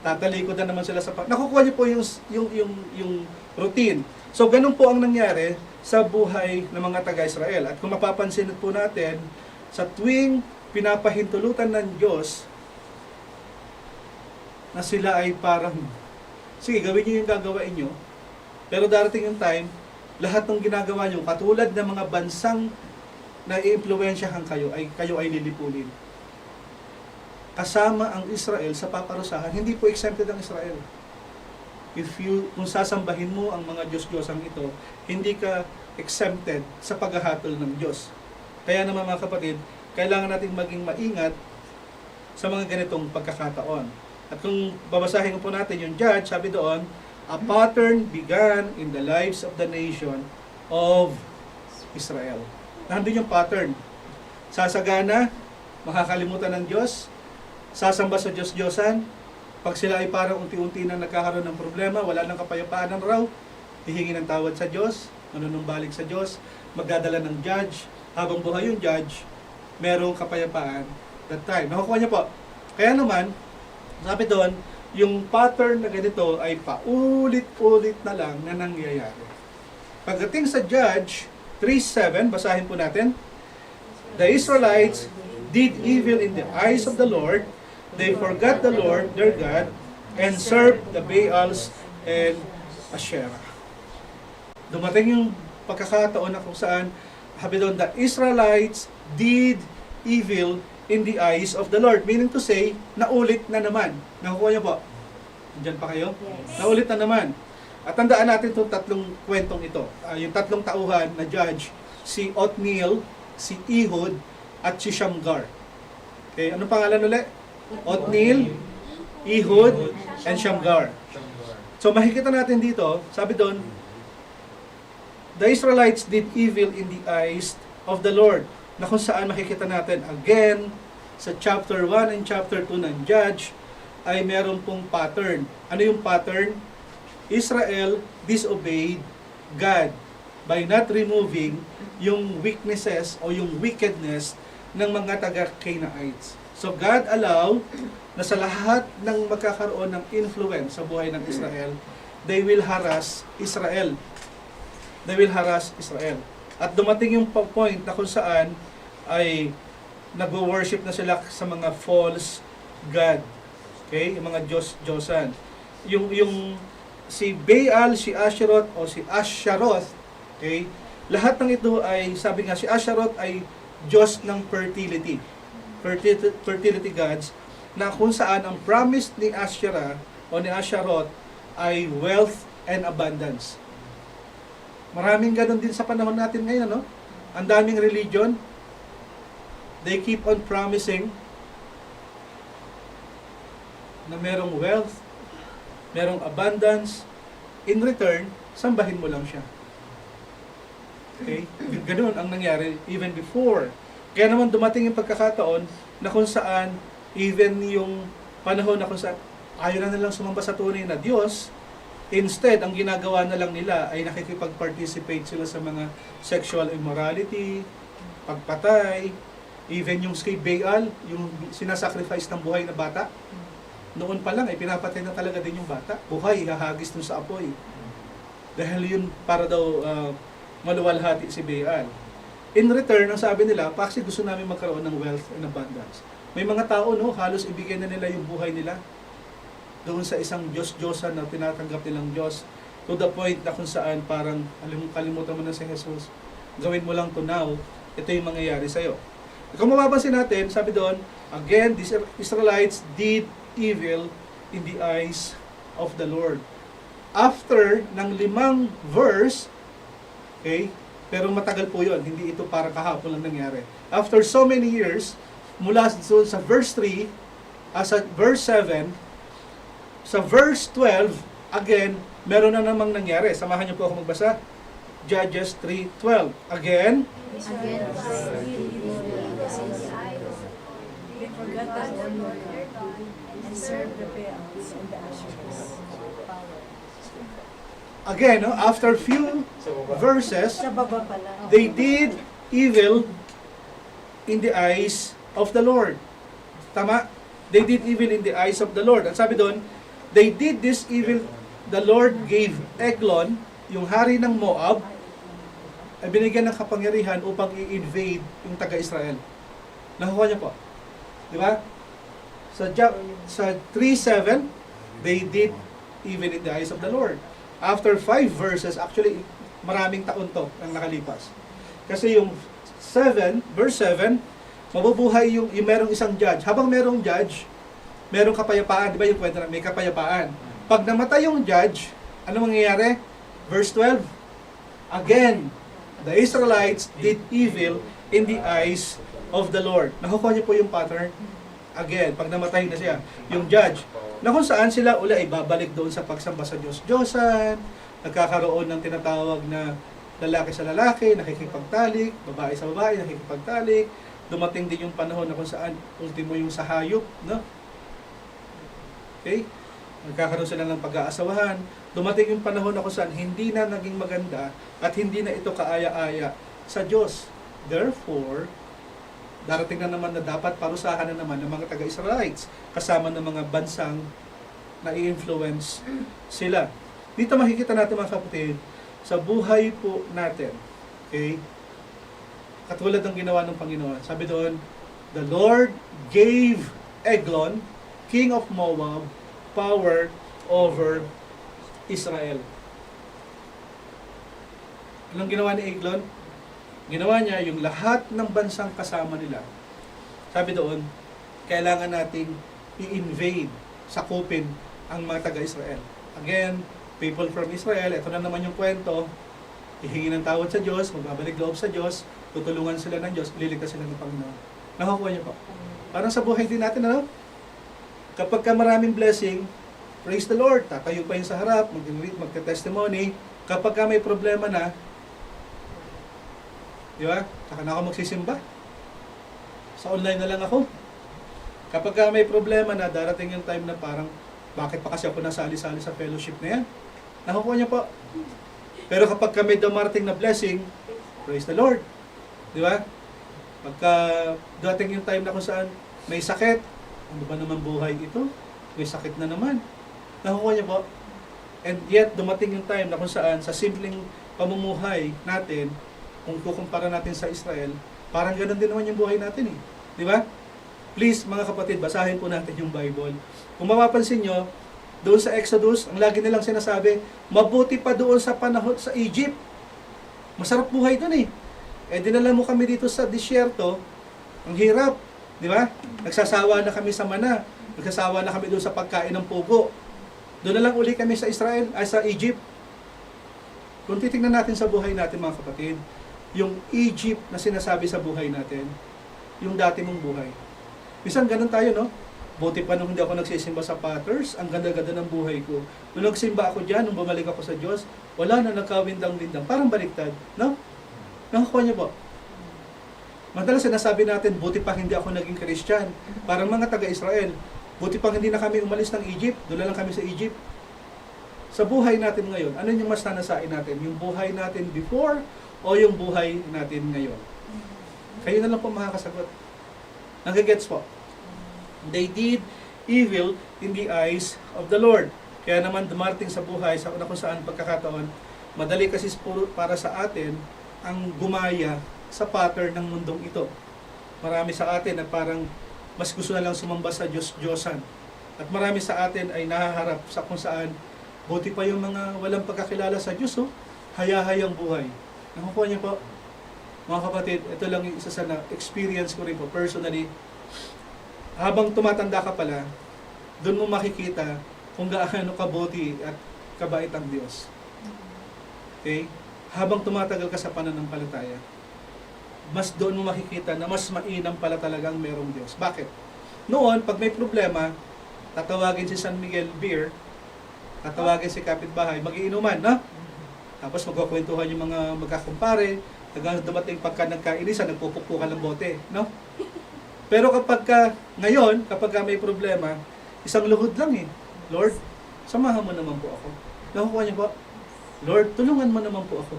Tatalikod na naman sila sa nakukuha niyo po yung routine. So ganun po ang nangyari sa buhay ng mga taga-Israel. At kung mapapansin po natin, sa tuwing pinapahintulutan ng Diyos na sila ay parang, sige, gawin niyo yung gagawain niyo, pero darating yung time, lahat ng ginagawa niyo, katulad ng mga bansang na i-impluwensyahan kayo ay lilipunin. Kasama ang Israel sa paparusahan, hindi po exempted ang Israel. Kung sasambahin mo ang mga Diyos-Diyosang ito, hindi ka exempted sa paghahatol ng Diyos. Kaya naman mga kapatid, kailangan natin maging maingat sa mga ganitong pagkakataon. At kung babasahin po natin yung judge, sabi doon, a pattern began in the lives of the nation of Israel. Nandun yung pattern. Sasagana, makakalimutan ng Diyos, sasamba sa Diyos-Diyosan, pag sila ay parang unti-unti na nagkakaroon ng problema, wala nang kapayapaan ng raw, hihingi ng tawad sa Diyos, manunumbalik sa Diyos, magdadala ng judge, habang buhay yung judge, merong kapayapaan that time. Nakukuha niya po. Kaya naman, sabi doon, yung pattern na ganito ay paulit-ulit na lang na nangyayari. Pagdating sa Judge 3:7, basahin po natin, the Israelites did evil in the eyes of the Lord. They forgot the Lord, their God, and served the Baals and Asherah. Dumating yung pagkakataon na kung saan, sabi doon, the Israelites did evil in the eyes of the Lord. Meaning to say, naulit na naman. Nakukuha niyo po? Diyan pa kayo? Yes. Naulit na naman. At tandaan natin itong tatlong kwentong ito. Yung tatlong tauhan na judge, si Othniel, si Ehud, at si Shamgar. Okay, anong pangalan ulit? Othniel, Ehud, and Shamgar. So makikita natin dito, sabi doon, the Israelites did evil in the eyes of the Lord. Na kung saan makikita natin again, sa chapter 1 and chapter 2 ng Judge, ay meron pong pattern. Ano yung pattern? Israel disobeyed God by not removing yung weaknesses o yung wickedness ng mga taga-Canaanites. So God allowed na sa lahat ng magkakaroon ng influence sa buhay ng Israel, they will harass Israel. They will harass Israel. At dumating yung point na kung saan ay nagwo-worship na sila sa mga false god. Okay? Yung mga Diyos-Diyosan. Yung si Baal, si Asheroth o si Asharoth, okay? Lahat ng ito ay, sabi nga, si Asharoth ay Diyos ng fertility. Fertility gods, na kung saan ang promise ni Asherah o ni Asharoth ay wealth and abundance. Maraming ganun din sa panahon natin ngayon, no? Ang daming religion, they keep on promising na merong wealth, merong abundance, in return, sambahin mo lang siya. Okay? Ganun ang nangyari even before. Kaya naman dumating yung pagkakataon na kung saan, even yung panahon na kung saan ayaw na nilang sumamba sa tunay na Diyos, instead, ang ginagawa na lang nila ay nakikipag-participate sila sa mga sexual immorality, pagpatay, even yung kay Baal, yung sinasacrifice ng buhay na bata. Noon pa lang ay pinapatay na talaga din yung bata. Buhay, hahagis dun sa apoy. Dahil yun para daw maluwalhati si Baal. In return, ang sabi nila, kasi gusto namin magkaroon ng wealth and abundance. May mga tao, no, halos ibigay na nila yung buhay nila doon sa isang Diyos-Diyosan na tinatanggap nilang Diyos, to the point na kung saan parang kalimutan mo na si Jesus. Gawin mo lang to now, ito yung mangyayari sa'yo. Kung mapapansin natin, sabi doon, again, these Israelites did evil in the eyes of the Lord. After ng 5 verse, okay, pero matagal po yun, hindi ito para kahapon lang nangyari. After so many years, mula sa verse 3, sa verse 7, sa verse 12, again, meron na namang nangyari. Samahan niyo po ako magbasa. Judges 3:12. Again, Again, they forgot the Lord and served the Baals and the Asherahs. again, no, after few verses, Sa baba pala. they did evil in the eyes of the Lord. Tama? They did evil in the eyes of the Lord. At sabi doon, they did this evil, the Lord gave Eglon, yung hari ng Moab, ay binigyan ng kapangyarihan upang i-invade yung taga-Israel. Nakuha niya po. Di ba? Sa 3:7, they did evil in the eyes of the Lord. After 5 verses, actually, maraming taon to ang nakalipas. Kasi yung verse 7, mabubuhay yung merong isang judge. Habang merong judge, merong kapayapaan. Di ba yung kwento na may kapayapaan? Pag namatay yung judge, ano mangyayari? Verse 12, again, the Israelites did evil in the eyes of the Lord. Nakukuha niyo po yung pattern? Again, pag namatay na siya, yung judge, na kung saan sila uli ay babalik doon sa pagsamba sa Diyos-Diyosan, nagkakaroon ng tinatawag na lalaki sa lalaki, nakikipagtalik, babae sa babae, nakikipagtalik. Dumating din yung panahon na kung saan ultimo yung sa hayop, no? Okay? Nagkakaroon sila ng pag-aasawahan. Dumating yung panahon na kung saan hindi na naging maganda at hindi na ito kaaya-aya sa Diyos. Therefore, darating na naman na dapat parusahan na naman ng mga taga-Israelites kasama ng mga bansang na-influence sila. Dito makikita natin mga kapatid, sa buhay po natin, okay, katulad ng ginawa ng Panginoon, sabi doon, the Lord gave Eglon, king of Moab, power over Israel. Anong ginawa ni Eglon? Ginawa niya yung lahat ng bansang kasama nila. Sabi doon, kailangan nating i-invade, sakupin ang mga taga-Israel. Again, people from Israel, ito na naman yung kwento, hihingi ng tawad sa Diyos, magbabalik loob sa Diyos, tutulungan sila ng Diyos, liligtas sila ng Panginoon. Nakakuha niyo po. Parang sa buhay din natin, ano? Kapag ka maraming blessing, praise the Lord, tatayo pa yun sa harap, magte-testimony. Kapag ka may problema na, di ba? Saka na ako magsisimba. Sa online na lang ako. Kapag ka may problema na, darating yung time na parang, bakit pa kasi ako nasali-sali sa fellowship na yan? Nakukuha niya po. Pero kapag ka may dumarating na blessing, praise the Lord. Di ba? Pagka dating yung time na kung saan may sakit, ano ba naman buhay ito? May sakit na naman. Nakukuha niya po. And yet, dumating yung time na kung saan sa simpleng pamumuhay natin, kung kukumpara natin sa Israel, parang ganun din naman yung buhay natin eh. Di ba? Please, mga kapatid, basahin po natin yung Bible. Kung mapapansin nyo, doon sa Exodus, ang lagi nilang sinasabi, mabuti pa doon sa panahon sa Egypt. Masarap buhay doon eh. Eh, dinala mo kami dito sa disyerto, ang hirap. Di ba? Nagsasawa na kami sa mana. Nagsasawa na kami doon sa pagkain ng pugo. Doon na lang uli kami sa Israel, ay sa Egypt. Kung titingnan natin sa buhay natin mga kapatid, yung Egypt na sinasabi sa buhay natin, yung dati mong buhay. Minsan ganun tayo, no? Buti pa nung hindi ako nagsisimba sa Patters, ang ganda-ganda ng buhay ko. Nung nagsimba ako dyan, nung bumalik ako sa Diyos, wala na, nagkawindang-windang. Parang baliktad, no? Nakakuha niyo po. Madalas sinasabi natin, buti pa hindi ako naging Christian. Parang mga taga-Israel, buti pa hindi na kami umalis ng Egypt, doon lang kami sa Egypt. Sa buhay natin ngayon, ano yung mas nanasain natin? Yung buhay natin before o yung buhay natin ngayon? Kayo na lang po makakasagot. Nagigets po. They did evil in the eyes of the Lord. Kaya naman dumarating sa buhay, sa kung saan pagkakataon, madali kasi para sa atin ang gumaya sa pattern ng mundong ito. Marami sa atin na parang mas gusto na lang sumamba sa Diyos-Diyosan. At marami sa atin ay nahaharap sa kung saan buti pa yung mga walang pagkakilala sa Diyos, oh, hayahayang buhay. Nakukuha niyo po, mga kapatid, ito lang yung isa sa na-experience ko rin po personally. Habang tumatanda ka pala, doon mo makikita kung gaano kabuti at kabait ang Diyos. Okay? Habang tumatagal ka sa pananampalataya, mas doon mo makikita na mas mainam pala talagang merong Diyos. Bakit? Noon, pag may problema, tatawagin si San Miguel Beer, tatawagin si kapitbahay, mag-iinuman, no? Tapos magkakwentuhan yung mga magkakumpare, hanggang dumating pagka nagkainisan, nagpupukpukan ng bote, no? Pero ngayon, kapag may problema, isang luhod lang eh. Lord, samahan mo naman po ako. Nakukuha niyo po? Lord, tulungan mo naman po ako.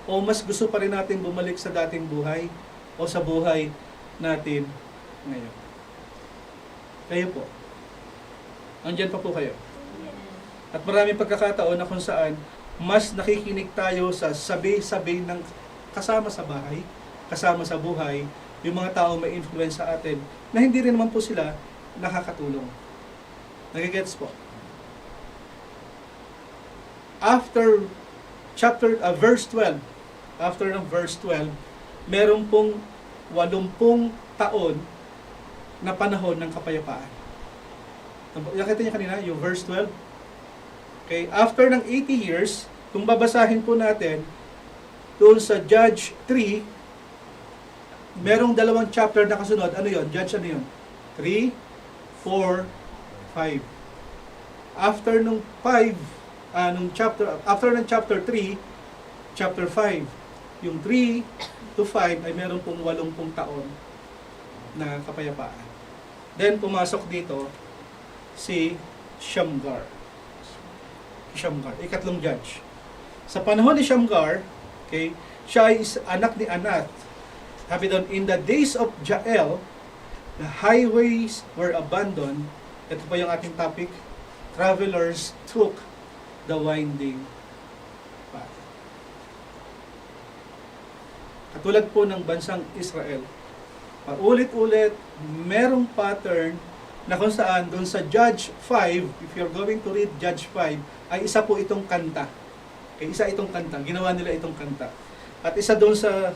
O mas gusto pa rin natin bumalik sa dating buhay o sa buhay natin ngayon. Kayo po. Andyan pa po kayo. At maraming pagkakataon na kung saan mas nakikinig tayo sa sabi-sabi ng kasama sa bahay, kasama sa buhay, yung mga tao may influence sa atin na hindi rin naman po sila nakakatulong. Nagigets po? After verse 12, after ng verse 12, meron pong 80 taon na panahon ng kapayapaan. Nakita niyo kanina, yung verse 12? Okay, after ng 80 years, kung babasahin po natin, doon sa Judge 3, merong 2 chapter na kasunod. Ano yon? Judge ano yun? 3, 4, 5. After nung 5, after ng chapter 3, chapter 5, yung 3 to 5 ay meron pong 80 taon na kapayapaan. Then pumasok dito si Shamgar. Shamgar, ikatlong judge. Sa panahon ni Shamgar, okay, siya ay anak ni Anath. Sabi doon, in the days of Jael, the highways were abandoned. Ito po yung ating topic. Travelers took the winding path. Katulad po ng bansang Israel, paulit-ulit, merong pattern na kung saan doon sa Judge 5, if you're going to read Judge 5, ay isa po itong kanta. Okay, isa itong kanta. Ginawa nila itong kanta. At isa doon sa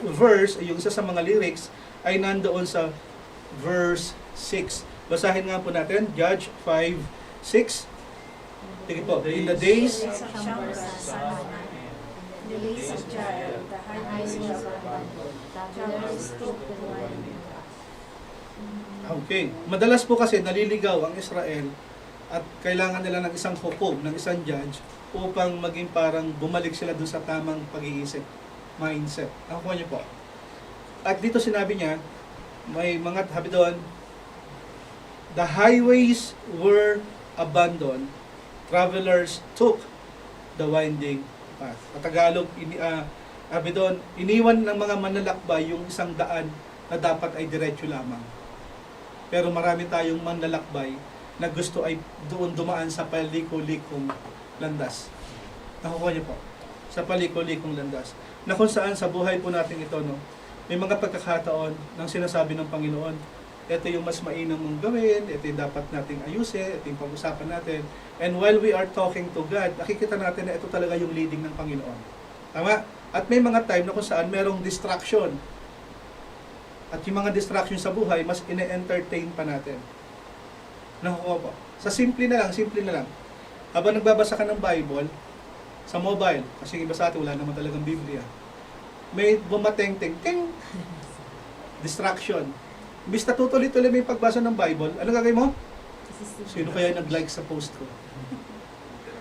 verse, yung isa sa mga lyrics, ay nandoon sa verse 6. Basahin nga po natin, Judge 5, 6. Sige po, in the days The days of Jael, the highways were abandoned. Travelers took the winding path. Okay. Madalas po kasi naliligaw ang Israel at kailangan nila ng isang hukom, ng isang judge upang maging parang bumalik sila dun sa tamang pag-iisip, mindset. Nakuha niyo po. At dito sinabi niya, may mga habi doon, the highways were abandoned, travelers took the winding path. Sa Tagalog, habi doon, iniwan ng mga manlalakbay yung isang daan na dapat ay diretso lamang. Pero marami tayong manlalakbay na gusto ay doon dumaan sa paliko-likong landas. Nakukuha niyo po. Sa paliko-likong landas. Na kung saan sa buhay po natin ito, no, may mga pagkakataon ng sinasabi ng Panginoon, ito yung mas mainam mong gawin, ito yung dapat nating ayusin, ito yung pag-usapan natin. And while we are talking to God, nakikita natin na ito talaga yung leading ng Panginoon. Tama? At may mga time na kung saan merong distraction. At yung mga distraction sa buhay, mas ine-entertain pa natin. Nakukuha po. Sa simple na lang. Habang nagbabasa ka ng Bible, sa mobile, kasi yung iba sa atin, wala naman talagang Biblia, may bumateng-ting, ting! Distraction. Imbis na tutuloy-tuloy may pagbasa ng Bible, ano gagawin mo? Sino kaya nag-like sa post ko?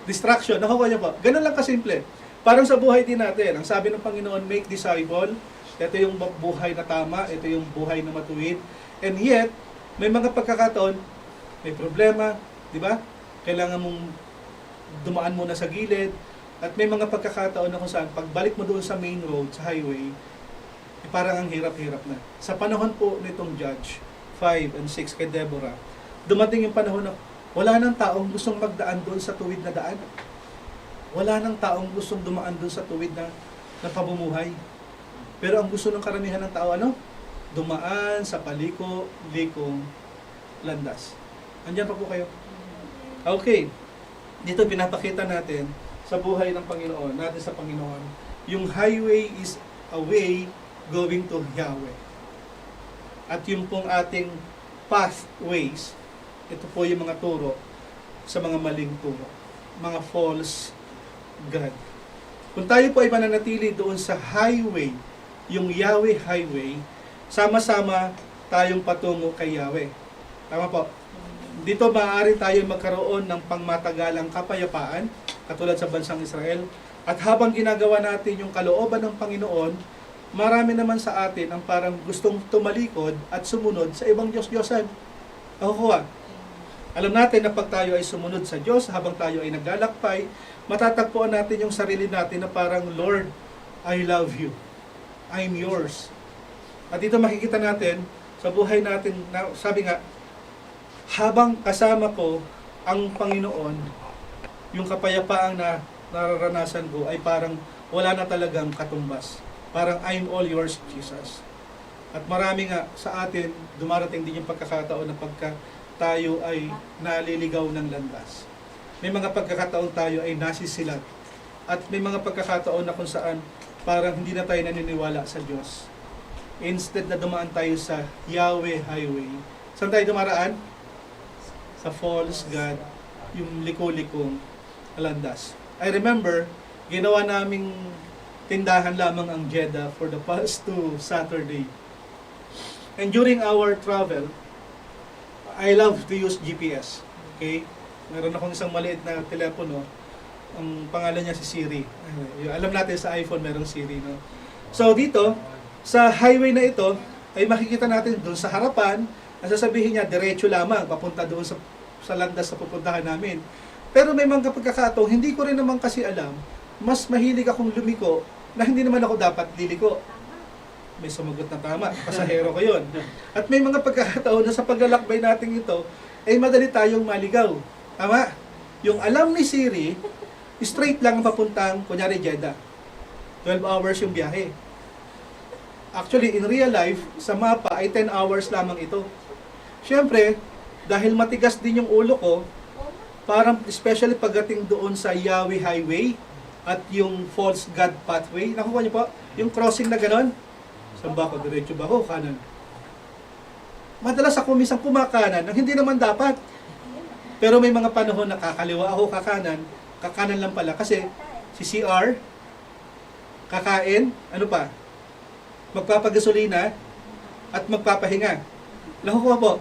Distraction. Nakukuha niyo po. Ganun lang kasimple. Parang sa buhay din natin, ang sabi ng Panginoon, make disciple. Ito yung buhay na tama, ito yung buhay na matuwid. And yet, may mga pagkakataon, may problema, di ba? Kailangan mong dumaan muna sa gilid. At may mga pagkakataon na kung saan, pagbalik mo doon sa main road, sa highway, parang ang hirap-hirap na. Sa panahon po nitong Judge 5 and 6 kay Deborah, dumating yung panahon na wala nang taong gustong magdaan doon sa tuwid na daan. Wala nang taong gustong dumaan doon sa tuwid na pamumuhay. Pero ang gusto ng karamihan ng tao, ano? Dumaan sa paliko-likong landas. Andiyan pa po kayo? Okay. Dito pinapakita natin sa buhay ng Panginoon, natin sa Panginoon, yung highway is a way going to Yahweh. At yung pong ating pathways, ito po yung mga turo sa mga maling turo. Mga false God. Kung tayo po ay mananatili doon sa highway, yung Yahweh highway, sama-sama tayong patungo kay Yahweh. Tama po. Dito maaari tayo magkaroon ng pangmatagalang kapayapaan, katulad sa bansang Israel. At habang ginagawa natin yung kalooban ng Panginoon, marami naman sa atin ang parang gustong tumalikod at sumunod sa ibang Diyos-Diyosan. Nakukuha. Alam natin na pag tayo ay sumunod sa Diyos, habang tayo ay naglalakbay, matatagpuan natin yung sarili natin na parang, Lord, I love you. I'm yours. At dito makikita natin, sa buhay natin, na, sabi nga, habang kasama ko ang Panginoon, yung kapayapaang na nararanasan ko ay parang wala na talagang katumbas. Parang I'm all yours, Jesus. At marami nga sa atin, dumarating din yung pagkakataon na pagka tayo ay naliligaw ng landas. May mga pagkakataon tayo ay nasisilat. At may mga pagkakataon na kung saan parang hindi na tayo naniniwala sa Diyos. Instead na dumaan tayo sa Yahweh Highway. Saan tayo dumaraan? Sa false God, yung liko-likong landas. I remember, ginawa naming tindahan lamang ang Jeddah for the past 2 Saturday. And during our travel, I love to use GPS. Okay? Meron akong isang maliit na telepono. Ang pangalan niya si Siri. Alam natin sa iPhone merong Siri, no? So dito, sa highway na ito, ay makikita natin doon sa harapan, ang sasabihin niya, diretso lamang, papunta doon sa landas sa pupuntahan namin. Pero may mga pagkakataon, hindi ko rin naman kasi alam, mas mahilig akong lumiko na hindi naman ako dapat liliko. May sumagot na tama, pasahero ko yun. At may mga pagkakataon na sa paglalakbay natin ito, ay madali tayong maligaw. Tama? Yung alam ni Siri, straight lang ang papuntang, kunyari Jeddah. 12 hours yung biyahe. Actually, in real life, sa mapa ay 10 hours lamang ito. Siyempre, dahil matigas din yung ulo ko, parang especially pagdating doon sa Yahweh Highway at yung False God Pathway, nakuha niyo po? Yung crossing na ganon, saan ba ako? Diretso ba ako? Kanan. Madalas ako minsan kumakanan nang hindi naman dapat. Pero may mga panahon na kakaliwa ako kakanan lang pala. Kasi si CR, kakain, ano pa? Magpapagasolina at magpapahinga. Nakukuha po.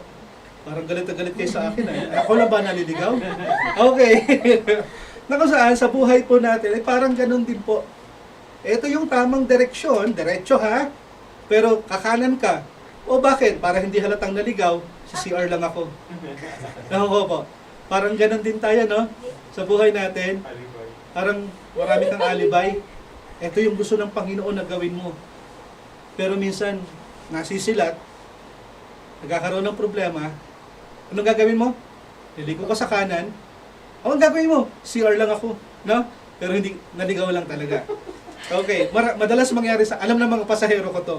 Parang galit na galit kayo sa akin. Ako lang ba naliligaw? Okay. Naku saan, sa buhay po natin, ay parang ganun din po. Ito yung tamang direksyon, diretso ha, pero kakanan ka. O bakit? Para hindi halatang naligaw, si CR lang ako. Nakukuha po. Parang ganun din tayo, no? Sa buhay natin, parang marami kang alibay. Ito yung gusto ng Panginoon na gawin mo. Pero minsan, nasisilat, nagkakaroon ng problema, anong gagawin mo? Liliko ka sa kanan. Ang gagawin mo? CR lang ako. No? Pero hindi, naligaw lang talaga. Okay, madalas mangyari sa, alam ng mga pasahero ko to.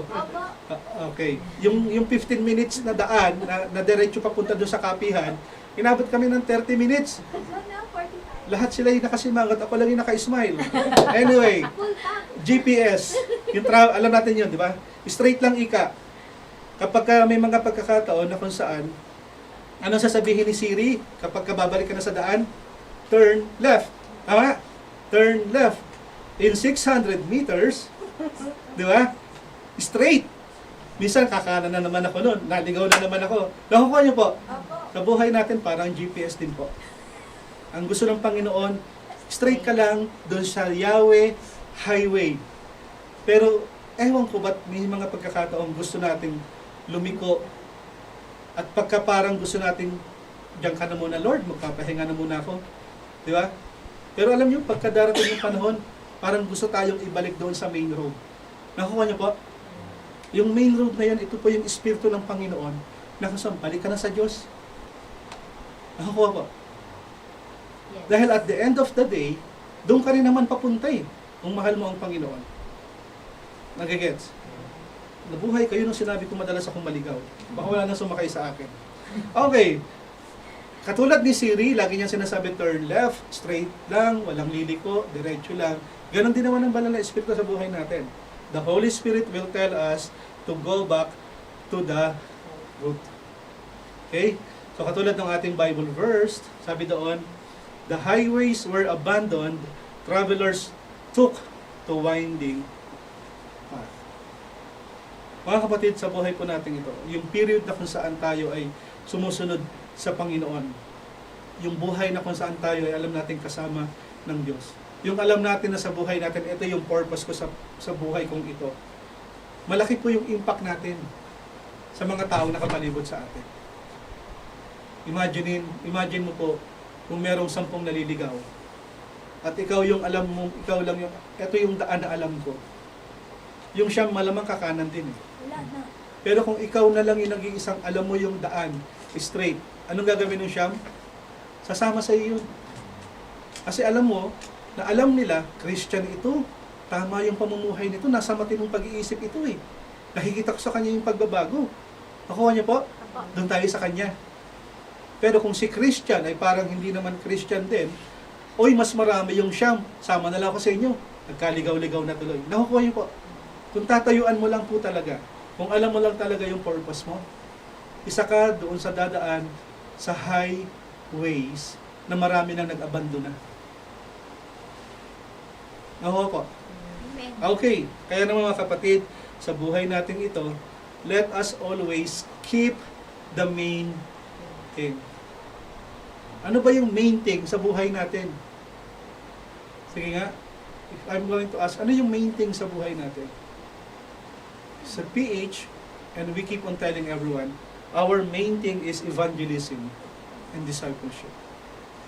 Okay, yung 15 minutes na daan, na diretso papunta doon sa kapihan, inabot kami ng 30 minutes. Lahat sila yung nakasimangot, ako lang yung naka-smile. Anyway, GPS, alam natin yun, di ba? Straight lang ika. Kapag may mga pagkakataon na kung saan, anong sasabihin ni Siri kapag babalik ka na sa daan? Turn left. Tama? Turn left. In 600 meters, di ba? Straight. Minsan kakanan na naman ako noon, naligaw na naman ako. Nakukuha niyo po? Sa buhay natin parang GPS din po. Ang gusto ng Panginoon, straight ka lang doon sa Yahweh Highway. Pero ewan ko ba't may mga pagkakataon gusto nating lumiko at pagka parang gusto nating diyan ka na muna Lord, magpapahinga na muna ako. Di ba? Pero alam niyo, pagka darating yung panahon, parang gusto tayong ibalik doon sa main road. Nakuha niyo po? Yung main road na yan, ito po yung Espiritu ng Panginoon na kung saan, balik ka na sa Diyos. Nakuha po? Yes. Dahil at the end of the day, doon ka rin naman papunta eh, kung mahal mo ang Panginoon. Nagigets? Nabuhay kayo nung sinabi ko madalas akong maligaw. Baka wala na sumakay sa akin. Okay. Katulad ni Siri, lagi niyang sinasabi, turn left, straight lang, walang liliko, diretso lang. Ganon din naman ang banal na Espiritu sa buhay natin. The Holy Spirit will tell us to go back to the root. Okay? So katulad ng ating Bible verse, sabi doon, the highways were abandoned, travelers took to winding path. Mga kapatid, sa buhay po natin ito, yung period na kung saan tayo ay sumusunod sa Panginoon. Yung buhay na kung saan tayo ay alam natin kasama ng Diyos. Yung alam natin na sa buhay natin, ito yung purpose ko sa buhay kong ito. Malaki po yung impact natin sa mga taong nakapalibot sa atin. Imagine mo po, kung merong 10 naliligaw, at ikaw yung alam mo, ikaw lang yung, ito yung daan na alam ko. Yung siyam malamang kakanan din eh. Wala na. Pero kung ikaw na lang yung nag-iisang alam mo yung daan, straight, anong gagawin ng siyam? Sasama sa iyo yun. Kasi alam mo, na alam nila, Christian ito, tama yung pamumuhay nito, nasa matinong pag-iisip ito eh. Nakikita ko sa kanya yung pagbabago. Nakuha niyo po? Apo. Doon tayo sa kanya. Pero kung si Christian ay parang hindi naman Christian din, oy, mas marami yung siyam, sama na lang ako sa inyo. Nagkaligaw-ligaw na tuloy. Nakukuha niyo po. Kung tatayuan mo lang po talaga, kung alam mo lang talaga yung purpose mo, isa ka doon sa dadaan sa highways na marami nang nag-abandona. Nakuha po. Amen. Okay, kaya naman mga kapatid, sa buhay natin ito, let us always keep the main thing. Ano ba yung main thing sa buhay natin? Sige nga, if I'm going to ask, ano yung main thing sa buhay natin? Sa PH, and we keep on telling everyone, our main thing is evangelism and discipleship.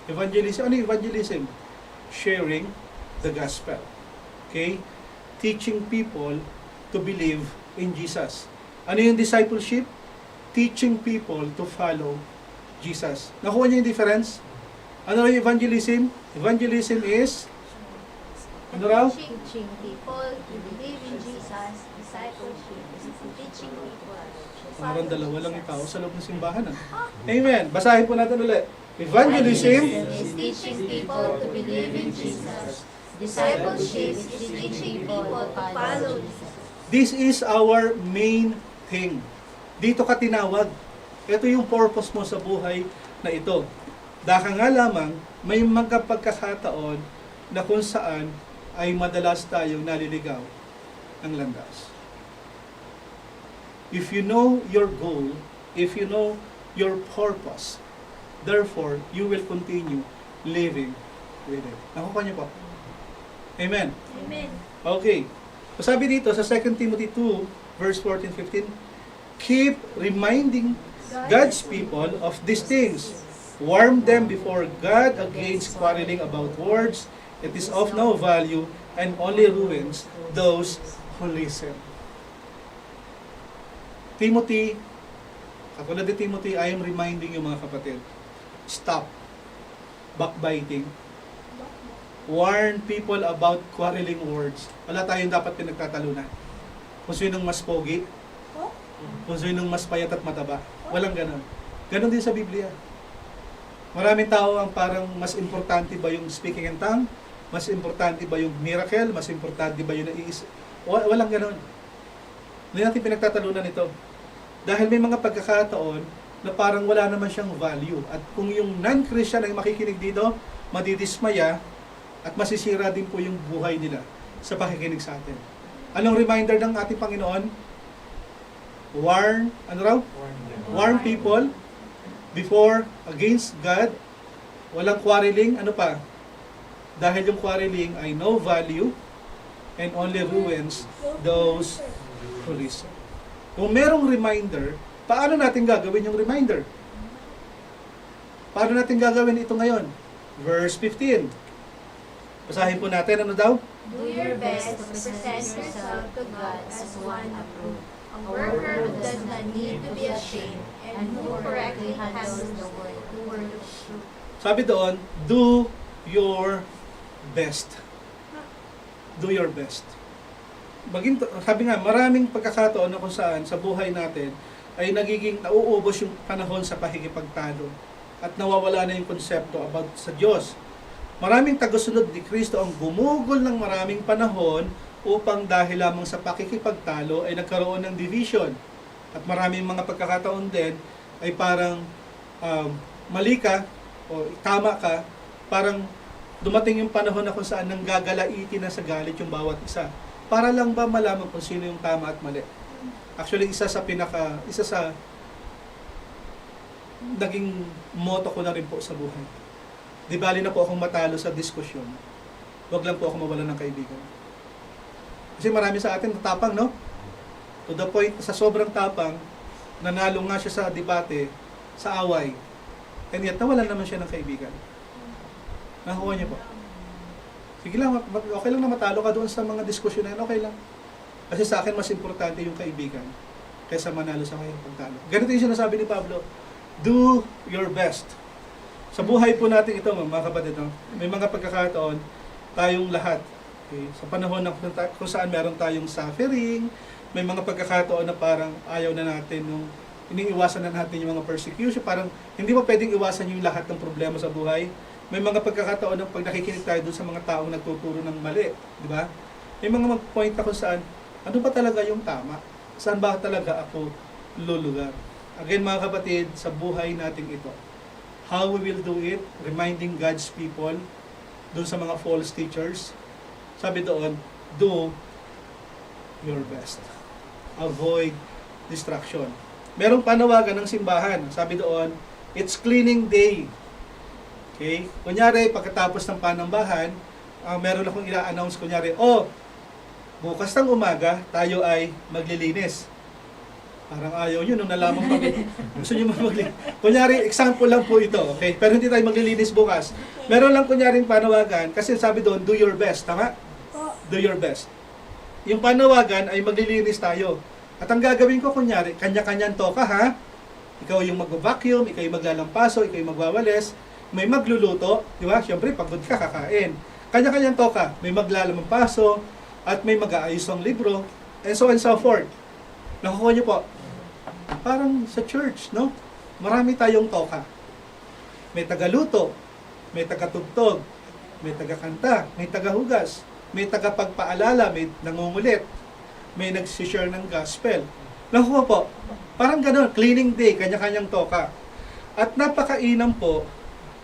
Evangelism, ano yung evangelism? Sharing the gospel. Okay? Teaching people to believe in Jesus. Ano yung discipleship? Teaching people to follow Jesus. Nakuha niyo yung difference? Ano yung evangelism? Evangelism is, ano raw? Teaching people to believe in Jesus. Discipleship is teaching people. Parang dalawa lang yung tao sa loob ng simbahan. Amen. Basahin po natin ulit. Evangelism Is teaching people to believe in Jesus. Discipleship is teaching people to follow Jesus. This is our main thing. Dito ka tinawag. Ito yung purpose mo sa buhay na ito. Daka nga lamang, may mga pagkakataon na kung saan ay madalas tayong naliligaw ng landas. If you know your goal, if you know your purpose, therefore, you will continue living with it. Nakuha niyo po? Amen. Amen. Okay. So sabi dito sa 2 Timothy 2, verse 14-15, keep reminding God's people of these things. Warn them before God against quarreling about words. It is of no value and only ruins those who listen. Timothy, katulad ni Timothy, I am reminding you mga kapatid, stop backbiting. Warn people about quarreling words. Wala tayong dapat pinagtatalunan. Kung sinong mas pogi, kung sinong mas payat at mataba. Walang ganon. Ganon din sa Biblia. Maraming tao ang parang mas importante ba yung speaking in tongue? Mas importante ba yung miracle? Mas importante ba yung naiis? Walang ganon. Hindi natin pinagtatalunan ito. Dahil may mga pagkakataon na parang wala naman siyang value. At kung yung non-Christian ay makikinig dito, madidismaya at masisira din po yung buhay nila sa pakikinig sa atin. Anong reminder ng ating Panginoon? Warn, ano raw? Warn people before, against God. Walang quarreling, ano pa? Dahil yung quarreling ay no value and only ruins those who listen. Kung merong reminder, paano natin gagawin yung reminder? Paano natin gagawin ito ngayon? Verse 15. Basahin po natin, ano daw? Do your best to present yourself to God as one approved, a worker who does not need to be ashamed, and who correctly handles the word of truth. Sabi doon, do your best. Do your best. Sabi nga, maraming pagkakataon na kung saan sa buhay natin ay nagiging nauubos yung panahon sa pakikipagtalo at nawawala na yung konsepto about sa Diyos. Maraming tagasunod ni Kristo ang gumugol ng maraming panahon upang dahil lamang sa pakikipagtalo ay nagkaroon ng division. At maraming mga pagkakataon din ay parang mali ka o tama ka, parang dumating yung panahon na kung saan nanggagalaiti na sa galit yung bawat isa. Para lang ba malaman kung sino yung tama at mali? Actually, isa sa naging motto ko na rin po sa buhay. Di bali na po akong matalo sa diskusyon. Huwag lang po ako mawalan ng kaibigan. Kasi marami sa atin natapang, no? To the point, sa sobrang tapang, nanalo nga siya sa debate, sa away. And yet, nawalan naman siya ng kaibigan. Nakuha niyo po. Sige lang, okay lang na matalo ka doon sa mga diskusyon na yan, okay lang. Kasi sa akin, mas importante yung kaibigan kaysa manalo sa kayong pagtalo. Ganito yung sinasabi ni Pablo, do your best. Sa buhay po natin ito, mga kapatid, no? May mga pagkakataon, tayong lahat, okay? Sa panahon na kung saan meron tayong suffering, may mga pagkakataon na parang ayaw na natin nung iniiwasan na natin yung mga persecution, parang hindi mo pwedeng iwasan yung lahat ng problema sa buhay. May mga pagkakataon na pag nakikinig tayo dun sa mga taong nagtuturo ng mali, di ba? May mga point na kung saan, ano ba talaga yung tama? Saan ba talaga ako lulugar? Again mga kapatid, sa buhay natin ito, how we will do it, reminding God's people, dun sa mga false teachers, sabi doon, do your best. Avoid distraction. Merong panawagan ng simbahan. Sabi doon, it's cleaning day. Okay? Kunyari, pagkatapos ng panambahan, meron akong ina-announce, kunyari, bukas ng umaga, tayo ay maglilinis. Parang ayaw nyo, nung nalaman kami, gusto nyo maglilinis. Kunyari, example lang po ito, okay? Pero hindi tayo maglilinis bukas. Meron lang kunyaring panawagan, kasi sabi doon, do your best, tama? Do your best. Yung panawagan ay maglilinis tayo. At ang gagawin ko, kunyari, kanya-kanyang toka, ha? Ikaw yung mag-vacuum, ikaw yung maglalampaso, ikaw yung magwawalis, may magluluto, di ba? Siyempre, pagod ka, kakain. Kanya-kanyang toka, may maglalampaso, at may mag-aayos ng libro, and so on and so forth. Nakukuha niyo po, parang sa church, no? Marami tayong toka. May tagaluto, may tagatugtog, may tagakanta, may tagahugas, may tagapagpaalala, may nangungulit, may nagsishare ng gospel. Nakuha po, parang gano'n, cleaning day, kanya-kanyang toka. At napakainam po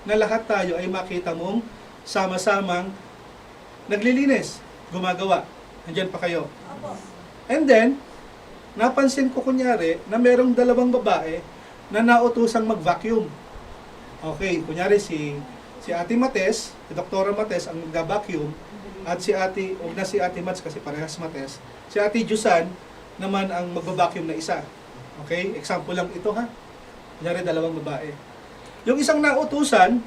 na lahat tayo ay makita mong sama-samang naglilinis, gumagawa. Nandiyan pa kayo. And then, napansin ko kunyari na merong dalawang babae na nautusang mag-vacuum. Okay, kunyari si Ate Mates, si Dr. Mates ang nag-vacuum, at si Ate Mats kasi parehas Mates, si Ate Jusan naman ang mag-vacuum na isa. Okay, example lang ito ha. Kunyari dalawang babae. Yung isang nautusan,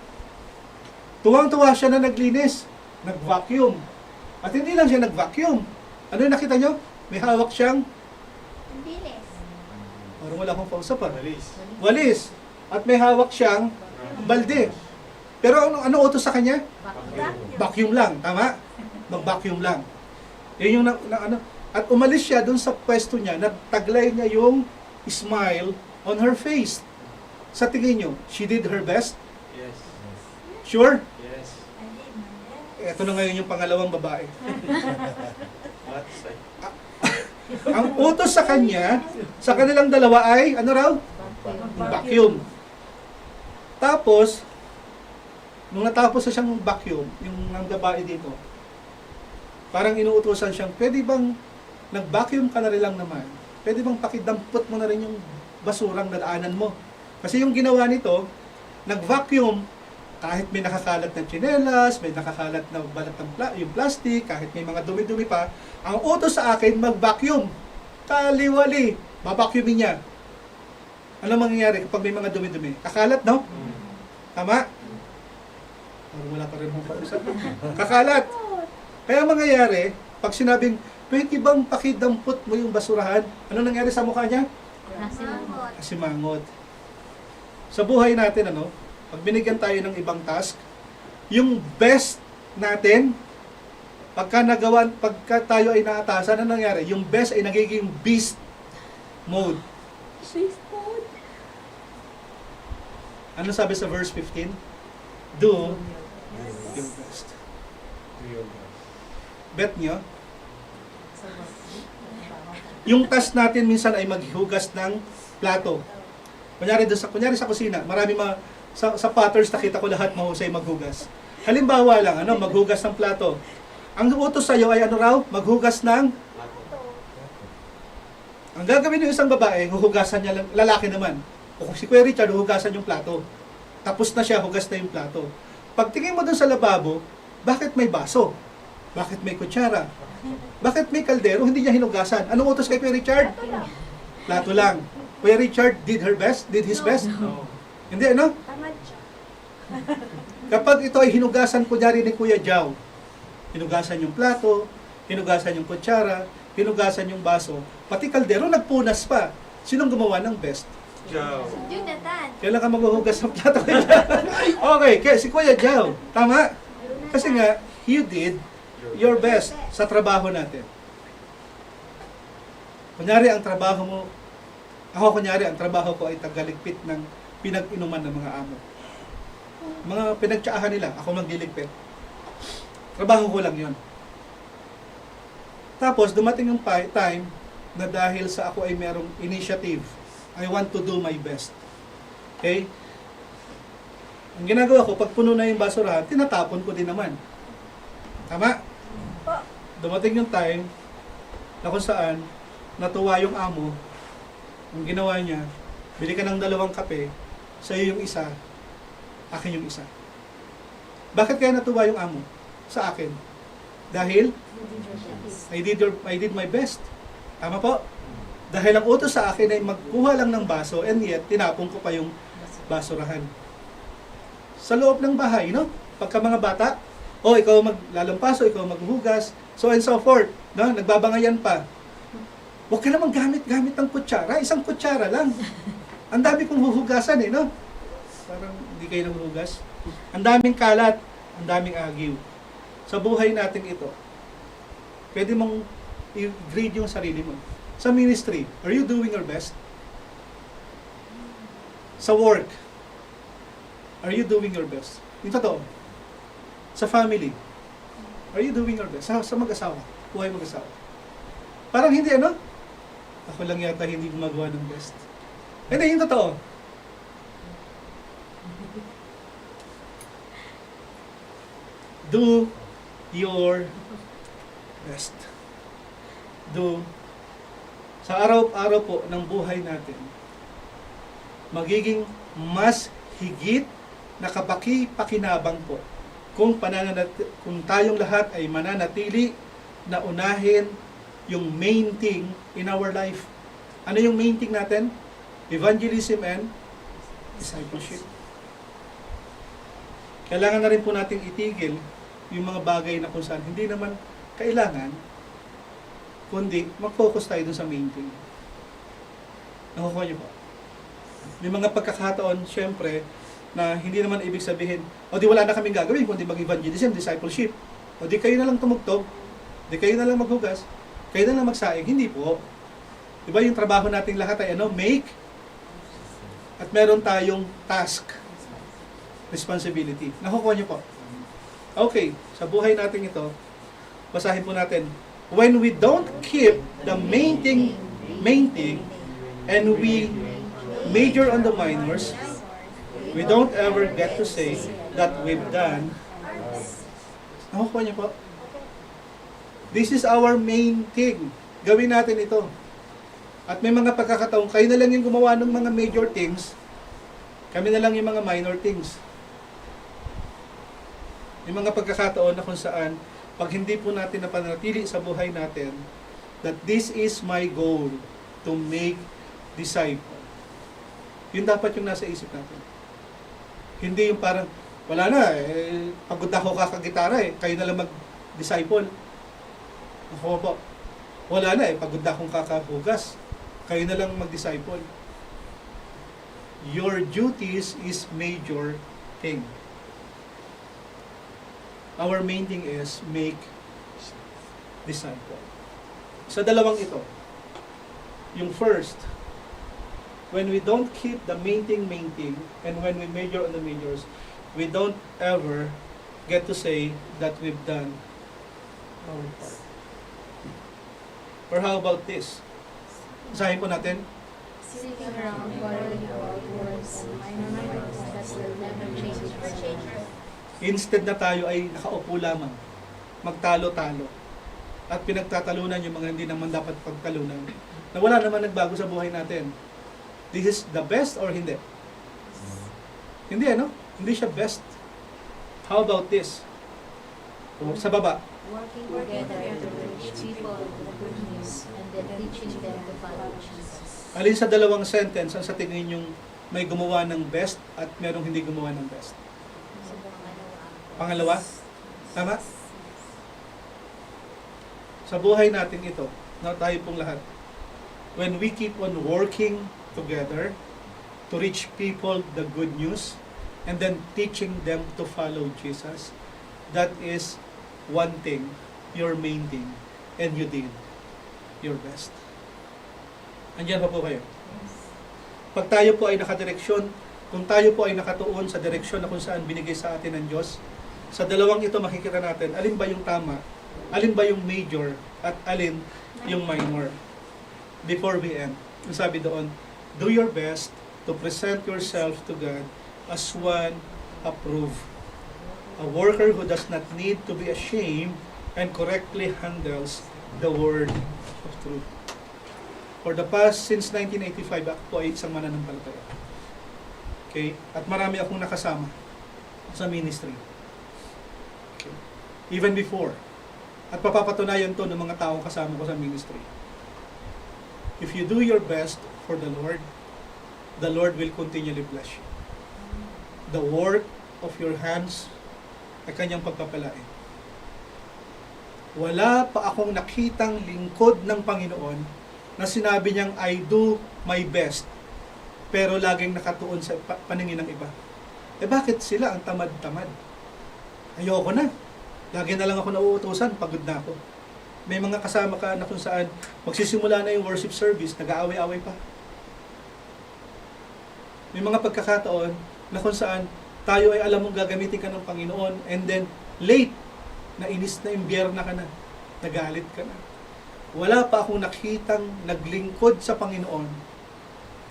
tuwang-tuwa siya na naglinis, nag-vacuum. At hindi lang siya nag-vacuum. Ano yung nakita nyo? May hawak siyang Bilis. parang wala akong pausap pa. Walis. At may hawak siyang balde. Pero ano utos sa kanya? Vacuum lang, tama? Mag-vacuum lang. Yun yung ano. At umalis siya dun sa pwesto niya, nataglay niya yung smile on her face. Sa tingin nyo, she did her best? Yes. Sure? Yes. Ito na ngayon yung pangalawang babae. What? Ang utos sa kanya, sa kanilang dalawa ay, ano raw? Vacuum. Tapos, nung natapos na siyang vacuum, yung ng babae dito, parang inuutosan siyang, pwede bang nag-vacuum ka na rin lang naman? Pwede bang pakidampot mo na rin yung basurang nadaanan mo? Kasi yung ginawa nito, nag-vacuum, kahit may nakakalat ng tsinelas, may nakakalat na balat ng yung plastic, kahit may mga dumi-dumi pa, ang utos sa akin, mag-vacuum. Kaliwali, babacuumin niya. Ano mangyayari kapag may mga dumi-dumi? Kakalat, no? Tama? Parang wala pa rin akong kausap. Kakalat. Kaya mangyayari, pag sinabing, pwede bang pakidampot mo yung basurahan? Ano nangyari sa mukha niya? Asimangot. Sa buhay natin, pag binigyan tayo ng ibang task, yung best natin, pagka tayo ay naatasan, ano nangyari? Yung best ay nagiging beast mode. Beast mode? Ano sabi sa verse 15? Do your best. Bet nyo? Yung task natin minsan ay maghugas ng plato. Kunyari sa kusina, marami sa potters nakita ko lahat mahusay maghugas. Halimbawa lang, maghugas ng plato. Ang utos sa iyo ay ano raw? Maghugas ng ang gagawin ng isang babae, huhugasan niya lang, lalaki naman. O kung si Kuya Richard, huhugasan yung plato. Tapos na siya, hugas na yung plato. Pagtingin mo dun sa lababo, bakit may baso? Bakit may kutsara? Bakit may kaldero? Hindi niya hinugasan. Anong utos kay Kuya Richard? Plato lang. Kuya Richard did his best? No. Hindi, ano? Tamad siya. Kapag ito ay hinugasan kunyari ni Kuya Jao, Hinugasan yung plato, hinugasan yung kutsara, hinugasan yung baso, pati kaldero nagpunas pa. Sinong gumawa ng best? Jow. Jonathan. Kailan ka maghuhugas ng plato? Okay, kaya si Kuya Jow. Tama. Kasi nga, you did your best sa trabaho natin. Kunyari, ang trabaho mo, ang trabaho ko ay tagaligpit ng pinag-inuman ng mga amo. Mga pinagtsaahan nila, ako magliligpit. Trabaho ko lang yon. Tapos, dumating yung time na dahil sa ako ay merong initiative, I want to do my best. Okay? Ang ginagawa ko, pag puno na yung basurahan, tinatapon ko din naman. Tama? Dumating yung time na kung saan natuwa yung amo, ang ginawa niya, bili ka ng 2 kape, sa'yo yung isa, akin yung isa. Bakit kaya natuwa yung amo sa akin? Dahil I did my best. Tama po? Dahil ang utos sa akin ay magkuha lang ng baso and yet tinapon ko pa yung basurahan. Sa loob ng bahay, no? Pagka mga bata, ikaw maglalampaso, ikaw maghuhugas, so and so forth, no? Nagbabangayan pa. Huwag ka naman gamit ng kutsara, isang kutsara lang. Ang dami kong huhugasan no? Parang hindi kayo nanghuhugas. Ang daming kalat, ang daming agiw. Sa buhay natin ito, pwede mong i-grade yung sarili mo. Sa ministry, are you doing your best? Sa work, are you doing your best? Yung totoo. Sa family, are you doing your best? Sa mag-asawa, buhay mag-asawa. Parang hindi ako lang yata hindi gumagawa ng best. Hindi, yung totoo. Do your best. Sa araw-araw po ng buhay natin, magiging mas higit na kapaki-pakinabang po kung tayong lahat ay mananatili na unahin yung main thing in our life. Ano yung main thing natin? Evangelism and discipleship. Kailangan na rin po nating itigil yung mga bagay na kung saan hindi naman kailangan, kundi mag-focus tayo dun sa main thing. Nakukuha niyo po? May mga pagkakataon, syempre, na hindi naman ibig sabihin, di wala na kaming gagawin, kundi mag-evangelism, discipleship. Di kayo na lang tumugtog, di kayo na lang maghugas, kayo na lang magsaing. Hindi po. Diba yung trabaho nating lahat ay make, at meron tayong task, responsibility. Nakukuha niyo po? Okay, sa buhay natin ito, basahin po natin. When we don't keep the main thing, and we major on the minors, we don't ever get to say that we've done. Nakukuha niyo po? This is our main thing. Gawin natin ito. At may mga pagkakataon, kayo na lang yung gumawa ng mga major things, kami na lang yung mga minor things. May mga pagkakataon na kung saan, pag hindi po natin napanatili sa buhay natin, that this is my goal, to make disciple. Yun dapat yung nasa isip natin. Hindi yung parang, wala na, pagod ako kakagitara kayo na lang mag-disciple. Ako po, wala na pagod akong kakahugas. Kayo na lang mag-disciple. Your duties is major thing. Our main thing is make disciple. Sa dalawang ito, yung first, when we don't keep the main thing, and when we major on the majors, we don't ever get to say that we've done our part. Or how about this? Basahin po natin. Sitting around quarreling about words, minor matters that will never change our life. Instead na tayo ay nakaupo lamang, magtalo-talo, at pinagtatalunan yung mga hindi naman dapat pagtalunan, na wala naman nagbago sa buhay natin. This is the best or hindi? Hindi Hindi siya best. How about this? O, sa baba. Working together to reach people with the good news and then teaching them to follow Jesus. Alin sa dalawang sentence ang sa tingin yung may gumawa ng best at merong hindi gumawa ng best? Pangalawa? Tama? sa buhay natin ito, na tayo pong lahat, when we keep on working together to reach people the good news, and then teaching them to follow Jesus, that is one thing, your main thing, and you did your best. Andiyan pa po kayo. Pag tayo po ay nakadireksyon, kung tayo po ay nakatuon sa direksyon na kung saan binigay sa atin ng Diyos, sa dalawang ito makikita natin, alin ba yung tama, alin ba yung major, at alin yung minor. Before we end, yung sabi doon, do your best to present yourself to God as one approved, a worker who does not need to be ashamed and correctly handles the word of truth. For the past, since 1985, ako po ay isang mananampalataya. Okay? At marami akong nakasama sa ministry. Okay? Even before. At papapatunayan to ng mga taong kasama ko sa ministry. If you do your best for the Lord will continually bless you. The work of your hands ay kanyang pagpapalain. Wala pa akong nakitang lingkod ng Panginoon na sinabi niyang, I do my best, pero laging nakatuon sa paningin ng iba. Bakit sila ang tamad-tamad? Ayoko na. Lagi na lang ako nauutusan, pagod na ako. May mga kasama ka na kung saan magsisimula na yung worship service, nag-aaway-away pa. May mga pagkakataon na kung saan tayo ay alam mong gagamitin ka ng Panginoon, and then late, nainis na, imbierna ka na, nagalit ka na. Wala pa akong nakitang naglingkod sa Panginoon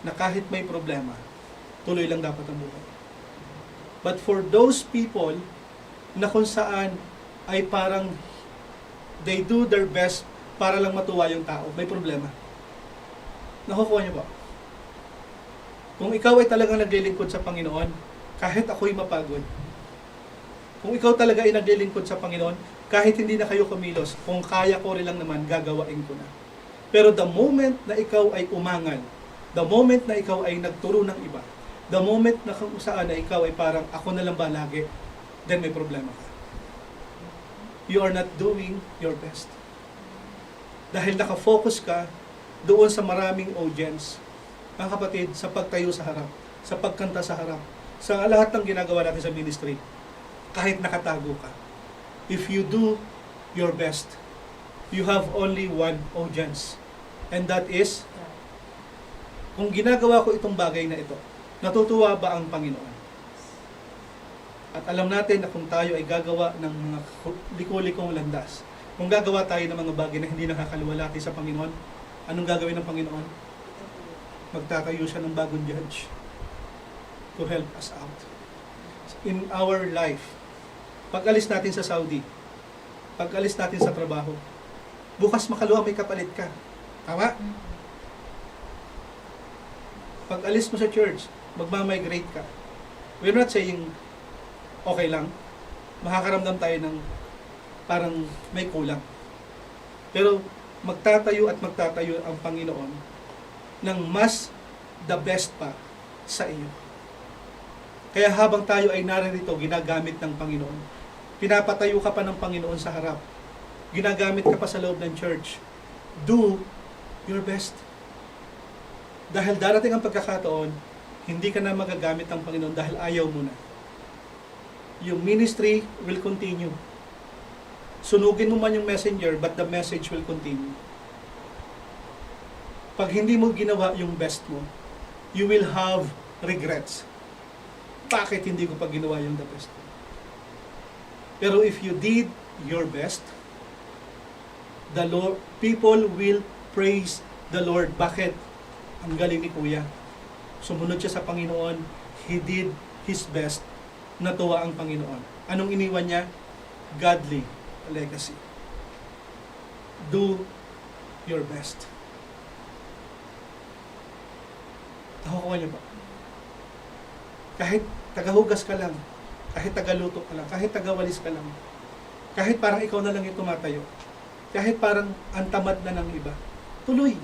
na kahit may problema, tuloy lang dapat ang buhay. But for those people na kung saan ay parang they do their best para lang matuwa yung tao, may problema. Nakukuha niyo ba? Kung ikaw ay talagang naglilingkod sa Panginoon, kahit ako'y mapagod. Kung ikaw talaga ay naglilingkod sa Panginoon, kahit hindi na kayo kumilos, kung kaya ko rin lang naman, gagawain ko na. Pero the moment na ikaw ay umangal, the moment na ikaw ay nagturo ng iba, the moment na kung saan na ikaw ay parang ako na lang ba lagi, then may problema ka. You are not doing your best. Dahil nakafocus ka doon sa maraming audience, mga kapatid, sa pagtayo sa harap, sa pagkanta sa harap, sa lahat ng ginagawa natin sa ministry, kahit nakatago ka. If you do your best, you have only one audience. And that is, kung ginagawa ko itong bagay na ito, natutuwa ba ang Panginoon? At alam natin na kung tayo ay gagawa ng mga liko-likong landas, kung gagawa tayo ng mga bagay na hindi nakakaluwalhati sa Panginoon, anong gagawin ng Panginoon? Magtatayo siya ng bagong judge to help us out. In our life, pag-alis natin sa Saudi, pag-alis natin sa trabaho, bukas makaluwa may kapalit ka. Tama? Pag-alis mo sa church, magmamigrate ka. We're not saying okay lang. Makakaramdam tayo ng parang may kulang. Pero magtatayo at magtatayo ang Panginoon ng mas the best pa sa iyo. Kaya habang tayo ay naririto, ginagamit ng Panginoon. Pinapatayo ka pa ng Panginoon sa harap. Ginagamit ka pa sa loob ng church. Do your best. Dahil darating ang pagkakataon, hindi ka na magagamit ng Panginoon dahil ayaw mo na. Yung ministry will continue. Sunugin mo man yung messenger, but the message will continue. Pag hindi mo ginawa yung best mo, you will have regrets. Bakit hindi ko pa ginawa yung the best mo? Pero if you did your best, the Lord, people will praise the Lord. Bakit? Ang galing ni Kuya. Sumunod siya sa Panginoon. He did his best. Natuwa ang Panginoon. Anong iniwan niya? Godly legacy. Do your best. Nakukuha niyo ba? Kahit tagahugas ka lang, kahit tagaluto ka lang, kahit tagawalis ka lang, kahit parang ikaw na lang yung tumatayo, kahit parang ang tamad na ng iba, tuloy.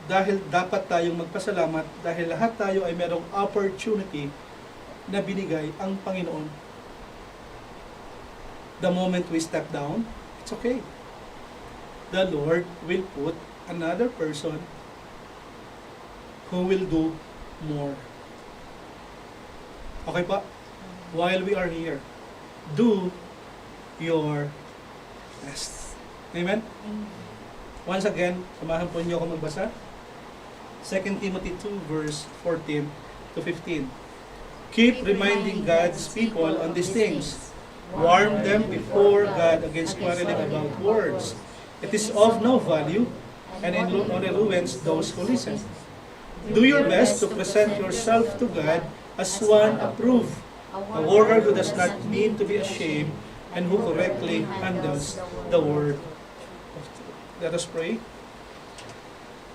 Dahil dapat tayong magpasalamat, dahil lahat tayo ay merong opportunity na binigay ang Panginoon. The moment we step down It's okay. The Lord will put another person who will do more. Okay pa? While we are here, do your best. Amen? Once again, samahan po niyo ako magbasa. 2 Timothy 2 verse 14 to 15. Keep reminding God's people on these things. Warn them before God against quarreling about words. It is of no value and it only ruins those who listen. Do your best to present yourself to God as one approved, a worker who does not need to be ashamed and who correctly handles the word of truth. Let us pray.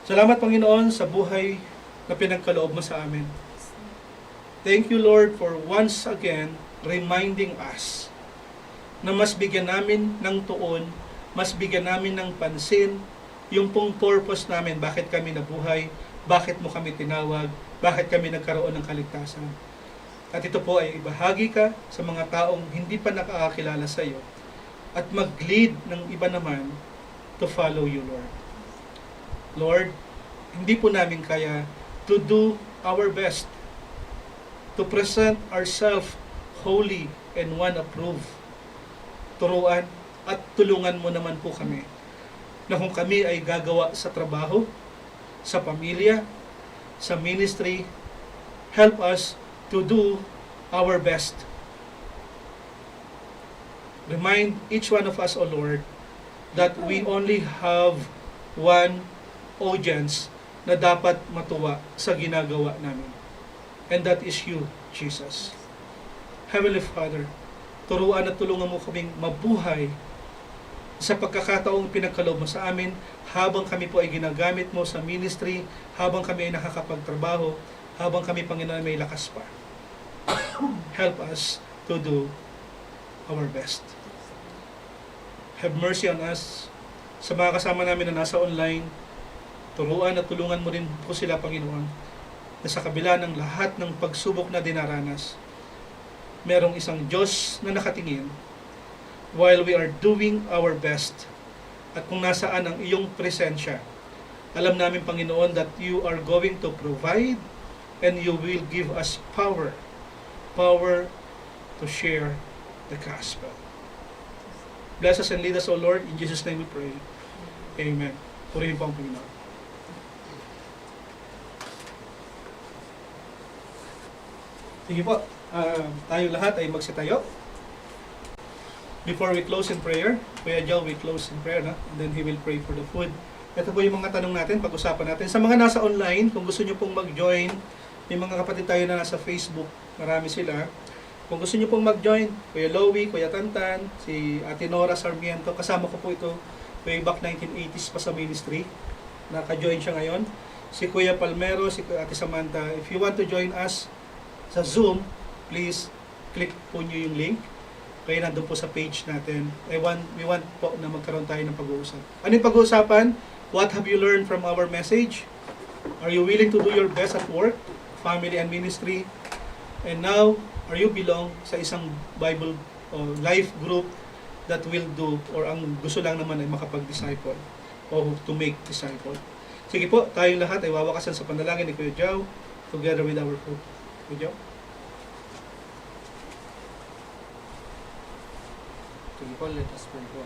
Salamat, Panginoon, sa buhay na pinagkaloob mo sa amin. Thank you, Lord, for once again reminding us na mas bigyan namin ng tuon, mas bigyan namin ng pansin yung pong purpose namin, bakit kami nabuhay, bakit mo kami tinawag, bakit kami nagkaroon ng kaligtasan. At ito po ay ibahagi ka sa mga taong hindi pa nakakakilala sa iyo at mag-lead ng iba naman to follow you, Lord. Lord, hindi po namin kaya to do our best to present ourselves holy and one approved. Turuan at tulungan mo naman po kami na kung kami ay gagawa sa trabaho, sa pamilya, sa ministry, help us to do our best. Remind each one of us, O Lord, that we only have one audience na dapat matuwa sa ginagawa namin. And that is you, Jesus. Heavenly Father, turuan at tulungan mo kaming mabuhay sa pagkakataong pinagkaloob mo sa amin habang kami po ay ginagamit mo sa ministry, habang kami ay nakakapagtrabaho, habang kami, Panginoon, may lakas pa. Help us to do our best. Have mercy on us. Sa mga kasama namin na nasa online, turuan at tulungan mo rin po sila, Panginoon, na sa kabila ng lahat ng pagsubok na dinaranas, merong isang Diyos na nakatingin while we are doing our best. At kung nasaan ang iyong presensya, alam namin, Panginoon, that you are going to provide and you will give us power to share the gospel. Bless us and lead us, O Lord. In Jesus' name we pray. Amen. Purihin po ang Panginoon. Sige po, tayo lahat ay magsitayo. Before we close in prayer, Kuya Joe will close in prayer, na? And then he will pray for the food. Ito po yung mga tanong natin, pag-usapan natin. Sa mga nasa online, kung gusto nyo pong mag-join, may mga kapatid tayo na nasa Facebook, marami sila. Kung gusto nyo pong mag-join, Kuya Lowy, Kuya Tantan, si Ate Nora Sarmiento, kasama ko po ito way back 1980s pa sa ministry. Naka-join siya ngayon. Si Kuya Palmero, si Ate Samantha. If you want to join us sa Zoom, please click po nyo yung link. Kaya nandun po sa page natin. We want po na magkaroon tayo ng pag-uusap. Ano yung pag-uusapan? What have you learned from our message? Are you willing to do your best at work, family, and ministry? And now, are you belong sa isang Bible o life group that will do, or ang gusto lang naman ay makapag-disciple o to make disciple? Sige po, tayong lahat ay wawakasan sa panalangin ni Kuya Joe together with our food. Kuya Joe? Sige po, let us pray po.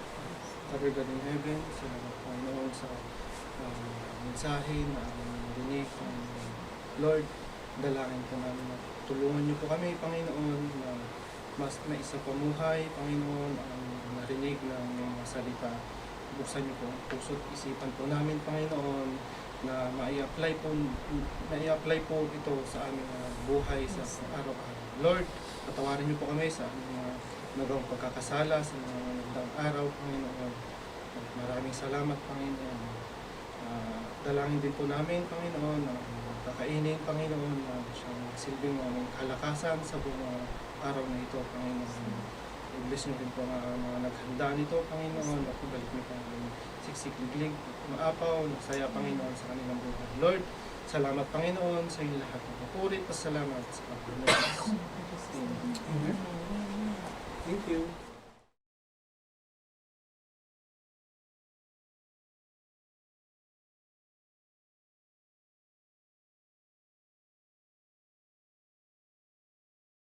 Father God in heaven, salamat Panginoon sa mensahe na aming narinig. Lord, dalangin po namin na tulungan niyo po kami, Panginoon, na mas na isa pamuhay, Panginoon, ang narinig ng mga salita. Buksan niyo po ang puso't isipan po namin, Panginoon, na mai-apply po ito sa aming buhay sa araw-araw. Lord, patawarin niyo po kami sa aming mga nagawang pagkakasala sa mga nagdaang araw, Panginoon. Maraming salamat, Panginoon. Dalangin din po namin, Panginoon, na kakainin, Panginoon, na siyang silbing aming kalakasan sa buong araw na ito, Panginoon. I-bless niyo din po mga naghanda nito, Panginoon, at ibalik niyo po ang siksik-liglig, maapaw, nasaya, Panginoon, sa kanilang buhay. Lord, salamat, Panginoon, sa inyo lahat ng papuri, pasalamat sa pagpunod. Amen. Thank you.